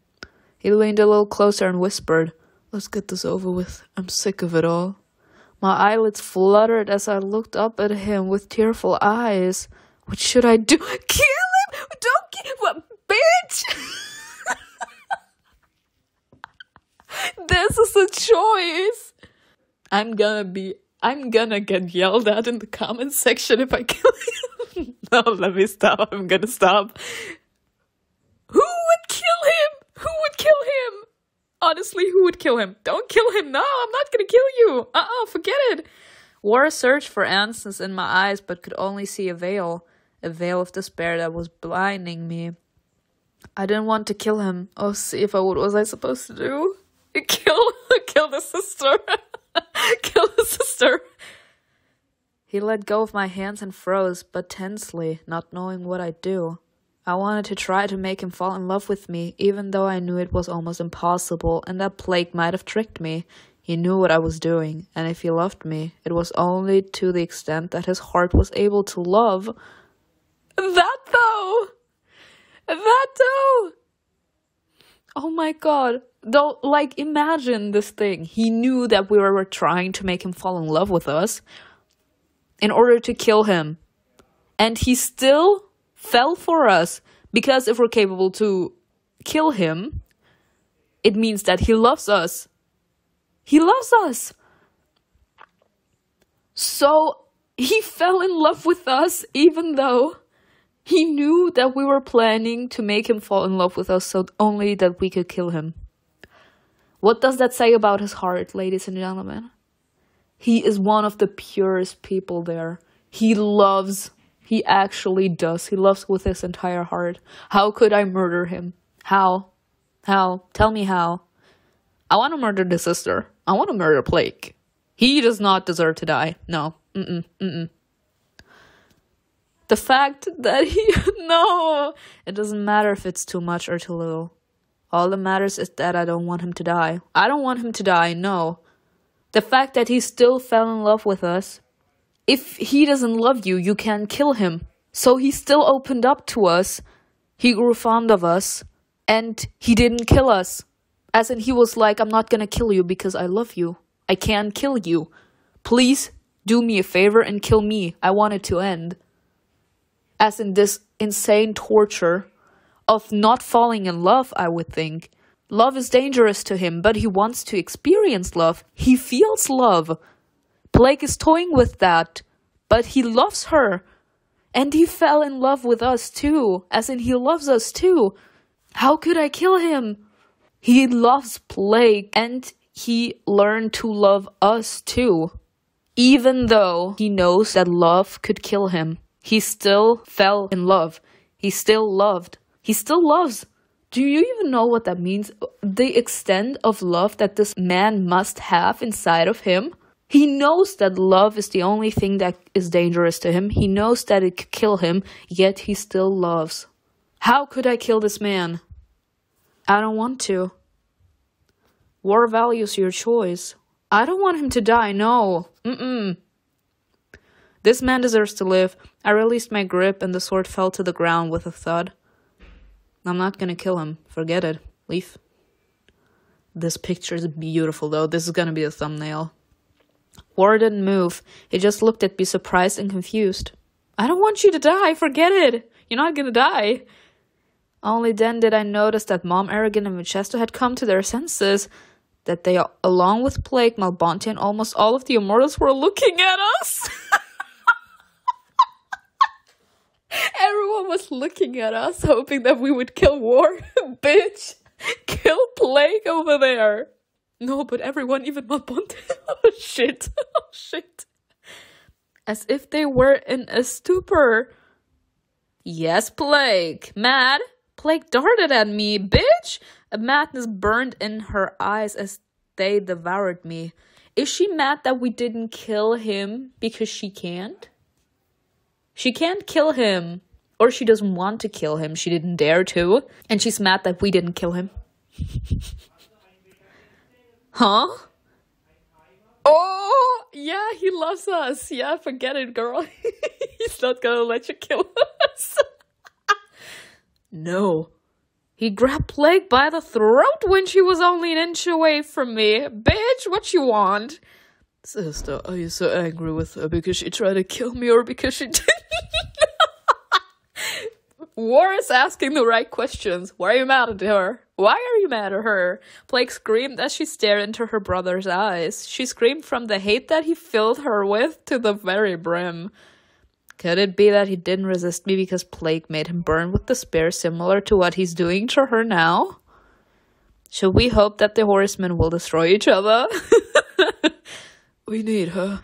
He leaned a little closer and whispered, Let's get this over with. I'm sick of it all. My eyelids fluttered as I looked up at him with tearful eyes. What should I do? Kill him! Don't kill what, bitch! This is a choice. I'm gonna get yelled at in the comment section if I kill him. No, let me stop. I'm gonna stop. Who would kill him? Who would kill him? Honestly, who would kill him? Don't kill him. No, I'm not gonna kill you. Forget it. War searched for answers in my eyes, but could only see a veil of despair that was blinding me. I didn't want to kill him. Oh, see if what was I supposed to do? Kill the sister. Kill the sister. He let go of my hands and froze, but tensely, not knowing what I'd do. I wanted to try to make him fall in love with me, even though I knew it was almost impossible, and that Blake might have tricked me. He knew what I was doing, and if he loved me, it was only to the extent that his heart was able to love. That though! Oh my God. Though, like, imagine this thing. He knew that we were trying to make him fall in love with us in order to kill him. And he still fell for us. Because if we're capable to kill him, it means that he loves us. He loves us. So He fell in love with us, even though he knew that we were planning to make him fall in love with us so only that we could kill him. What does that say about his heart, ladies and gentlemen? He is one of the purest people there. He actually does. He loves with his entire heart. How could I murder him? How? Tell me how. I want to murder the sister. I want to murder Blake. He does not deserve to die. No. The fact that no, it doesn't matter if it's too much or too little. All that matters is that I don't want him to die. I don't want him to die, no. The fact that he still fell in love with us. If he doesn't love you, you can't kill him. So he still opened up to us. He grew fond of us. And he didn't kill us. As in, he was like, I'm not gonna kill you because I love you. I can't kill you. Please do me a favor and kill me. I want it to end. As in this insane torture of not falling in love, I would think. Love is dangerous to him, but he wants to experience love. He feels love. Blake is toying with that, but he loves her. And he fell in love with us too, as in he loves us too. How could I kill him? He loves Blake, and he learned to love us too. Even though he knows that love could kill him, he still fell in love. He still loved. He still loves. Do you even know what that means? The extent of love that this man must have inside of him? He knows that love is the only thing that is dangerous to him. He knows that it could kill him, yet he still loves. How could I kill this man? I don't want to. War values your choice. I don't want him to die, no. This man deserves to live. I released my grip and the sword fell to the ground with a thud. I'm not gonna kill him. Forget it. Leave. This picture is beautiful, though. This is gonna be a thumbnail. War didn't move. He just looked at me surprised and confused. I don't want you to die. Forget it. You're not gonna die. Only then did I notice that Mom, Arrogant, and Winchester had come to their senses. That they, along with Blake, Malbonte, and almost all of the Immortals were looking at us. Everyone was looking at us, hoping that we would kill War. Bitch, kill Blake over there. No, but everyone, even Malbonte. Oh, shit. Oh, shit. As if they were in a stupor. Yes, Blake. Mad? Blake darted at me, bitch! A madness burned in her eyes as they devoured me. Is she mad that we didn't kill him because she can't? She can't kill him. Or she doesn't want to kill him. She didn't dare to. And she's mad that we didn't kill him. Huh? Oh, yeah, he loves us. Yeah, forget it, girl. He's not gonna let you kill us. No. He grabbed Blake by the throat when she was only an inch away from me. Bitch, what you want? Sister, are you so angry with her because she tried to kill me or because she didn't? War is asking the right questions. Why are you mad at her? Why are you mad at her? Blake screamed as she stared into her brother's eyes. She screamed from the hate that he filled her with to the very brim. Could it be that he didn't resist me because Blake made him burn with despair similar to what he's doing to her now? Should we hope that the horsemen will destroy each other? We need her.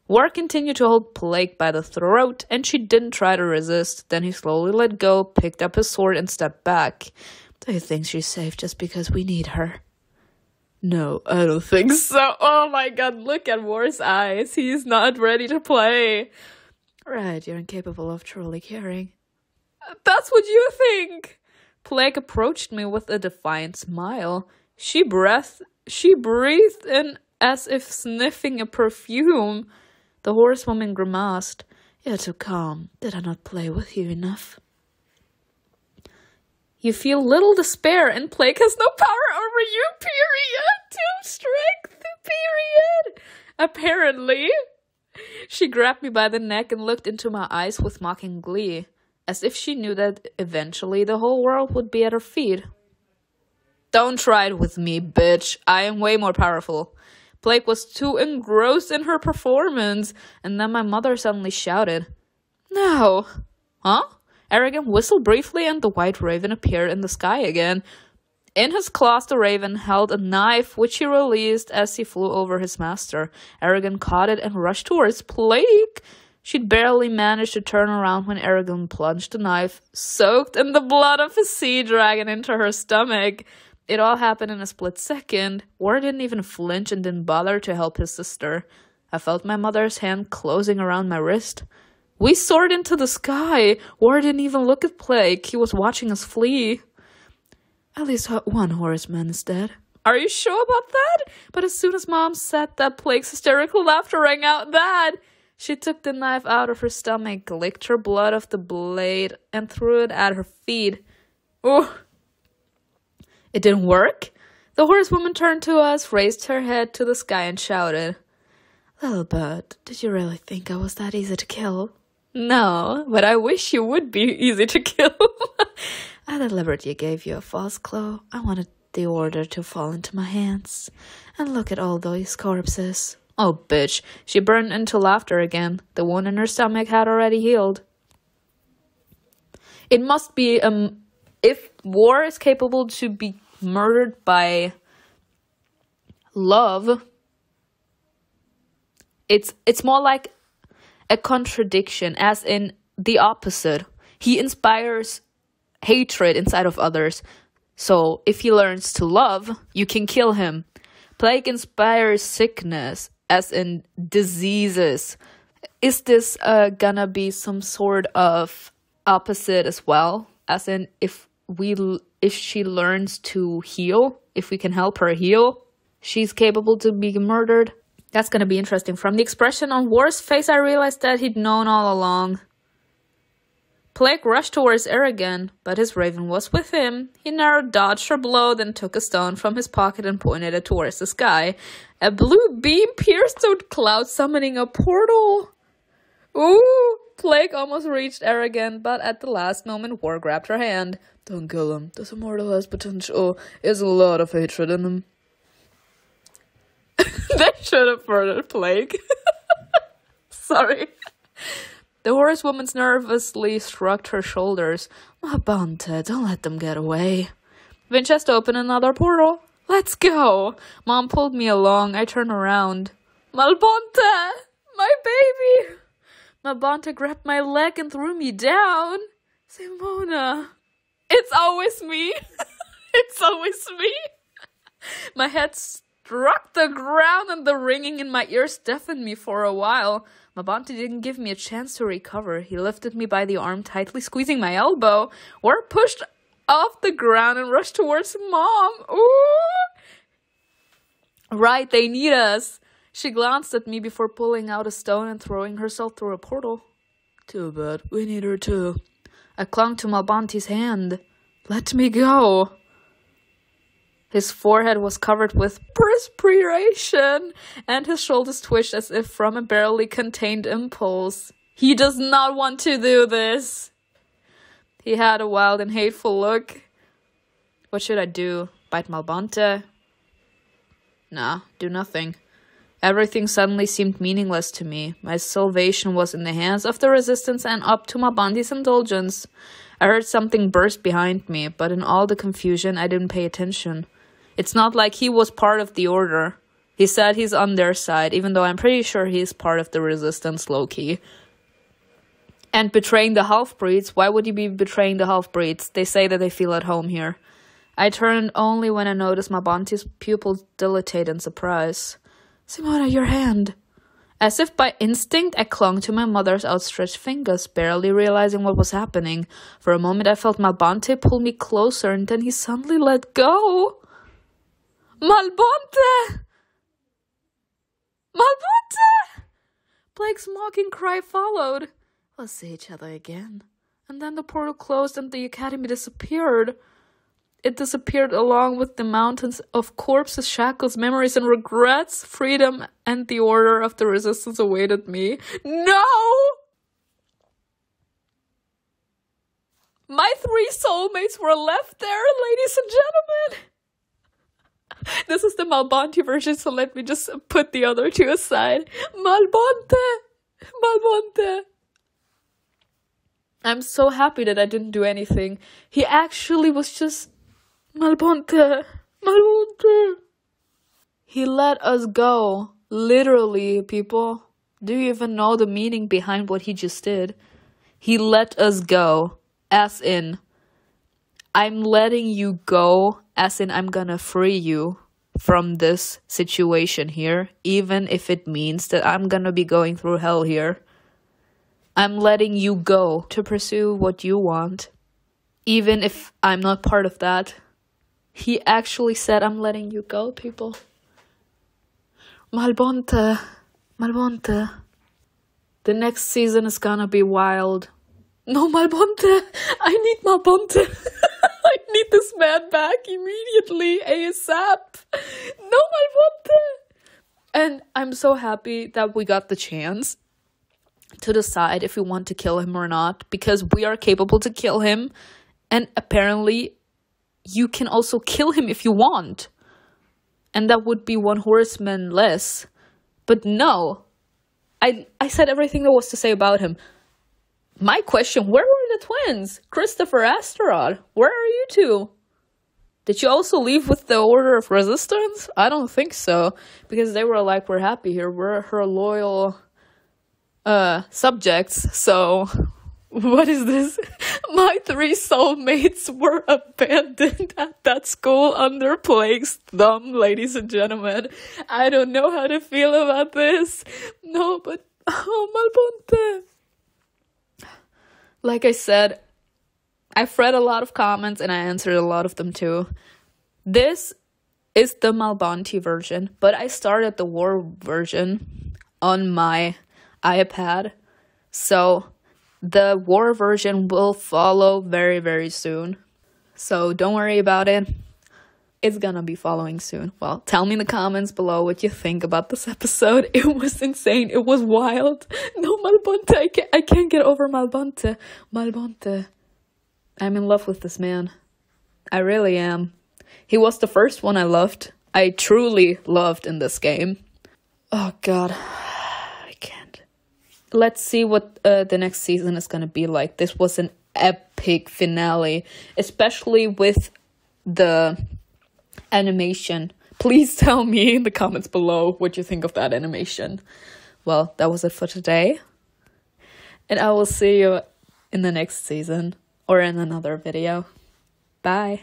War continued to hold Blake by the throat, and she didn't try to resist. Then he slowly let go, picked up his sword, and stepped back. Do you think she's safe just because we need her? No, I don't think so. Oh my god, look at War's eyes. He's not ready to play. Right, you're incapable of truly caring. That's what you think. Blake approached me with a defiant smile. She breathed in as if sniffing a perfume. The horsewoman grimaced. You're too calm. Did I not play with you enough? You feel little despair, and Blake has no power over you, period. To strength, period. Apparently. She grabbed me by the neck and looked into my eyes with mocking glee, as if she knew that eventually the whole world would be at her feet. Don't try it with me, bitch. I am way more powerful. Blake was too engrossed in her performance, and then my mother suddenly shouted, "No!" Huh? Aragon whistled briefly, and the white raven appeared in the sky again. In his claws, the raven held a knife, which he released as he flew over his master. Aragon caught it and rushed towards Blake. She'd barely managed to turn around when Aragon plunged the knife, soaked in the blood of his sea dragon, into her stomach. It all happened in a split second. War didn't even flinch and didn't bother to help his sister. I felt my mother's hand closing around my wrist. We soared into the sky. War didn't even look at Blake. He was watching us flee. At least one horseman is dead. Are you sure about that? But as soon as Mom said that, Blake's hysterical laughter rang out that. She took the knife out of her stomach, licked her blood off the blade, and threw it at her feet. Ooh. It didn't work? The horsewoman turned to us, raised her head to the sky, and shouted, "Little bird, did you really think I was that easy to kill?" "No, but I wish you would be easy to kill." "I deliberately gave you a false clue. I wanted the order to fall into my hands. And look at all those corpses." Oh, bitch. She burned into laughter again. The wound in her stomach had already healed. It must be, if War is capable to be murdered by love, it's more like a contradiction, as in the opposite. He inspires hatred inside of others. So if he learns to love, you can kill him. Plague inspires sickness, as in diseases. Is this gonna be some sort of opposite as well? As in, if she learns to heal, if we can help her heal, she's capable to be murdered. That's gonna be interesting. From the expression on War's face, I realized that he'd known all along. Plague rushed towards Aragon, but his raven was with him. He narrow dodged her blow, then took a stone from his pocket and pointed it towards the sky. A blue beam pierced the cloud, summoning a portal. Ooh! Plague almost reached Aragon, but at the last moment, War grabbed her hand. "Don't kill him. This immortal has potential. There's a lot of hatred in him." They should have murdered Plague. Sorry. The horsewoman nervously shrugged her shoulders. "Malbonte, don't let them get away." Winchester opened another portal. "Let's go." Mom pulled me along. I turned around. "Malbonte! My baby!" Malbonte grabbed my leg and threw me down. "Simona." "It's always me." It's always me. My head struck the ground and the ringing in my ears deafened me for a while. Malbonte didn't give me a chance to recover. He lifted me by the arm, tightly squeezing my elbow. Or pushed off the ground and rushed towards Mom. Ooh! Right, they need us. She glanced at me before pulling out a stone and throwing herself through a portal. "Too bad. We need her too." I clung to Malbonte's hand. "Let me go." His forehead was covered with perspiration, and his shoulders twitched as if from a barely contained impulse. He does not want to do this. He had a wild and hateful look. What should I do? Bite Malbonte? Nah, do nothing. Everything suddenly seemed meaningless to me. My salvation was in the hands of the resistance and up to Malbonte's indulgence. I heard something burst behind me, but in all the confusion, I didn't pay attention. It's not like he was part of the order. He said he's on their side, even though I'm pretty sure he's part of the resistance low-key. And betraying the half-breeds? Why would you be betraying the half-breeds? They say that they feel at home here. I turned only when I noticed Malbonte's pupils dilate in surprise. "Simona, your hand." As if by instinct, I clung to my mother's outstretched fingers, barely realizing what was happening. For a moment, I felt Malbonte pull me closer, and then he suddenly let go. Malbonte! Malbonte! Blake's mocking cry followed. "We'll see each other again." And then the portal closed and the academy disappeared. It disappeared along with the mountains of corpses, shackles, memories, and regrets. Freedom and the order of the resistance awaited me. No! My 3 soulmates were left there, ladies and gentlemen. This is the Malbonte version, so let me just put the other two aside. Malbonte! Malbonte! I'm so happy that I didn't do anything. He actually was just... Malbonte! Malbonte! He let us go. Literally, people. Do you even know the meaning behind what he just did? He let us go. As in, I'm letting you go. As in, I'm gonna free you from this situation here. Even if it means that I'm gonna be going through hell here. I'm letting you go to pursue what you want. Even if I'm not part of that. He actually said, I'm letting you go, people. Malbonte. Malbonte. The next season is gonna be wild. No, Malbonte. I need Malbonte. I need this man back immediately. ASAP. No, Malbonte. And I'm so happy that we got the chance to decide if we want to kill him or not, because we are capable to kill him, and apparently you can also kill him if you want, and that would be one horseman less. But no, I said everything there was to say about him. My question, where were the twins? Christopher, Astaroth, where are you two? Did you also leave with the Order of Resistance? I don't think so, because they were like, we're happy here, we're her loyal subjects, so what is this? My 3 soulmates were abandoned at that school under Plague's thumb, ladies and gentlemen. I don't know how to feel about this. No, but oh, Malbonte. Like I said, I've read a lot of comments and I answered a lot of them too. This is the Malbonte version, but I started the war version on my iPad, so the war version will follow very, very soon. So don't worry about it. It's gonna be following soon. Well, tell me in the comments below what you think about this episode. It was insane. It was wild. No, Malbonte. I can't get over Malbonte. Malbonte. I'm in love with this man. I really am. He was the first one I loved. I truly loved in this game. Oh, God. I can't. Let's see what the next season is gonna be like. This was an epic finale, especially with the animation. Please tell me in the comments below what you think of that animation. Well, that was it for today, and I will see you in the next season or in another video. Bye.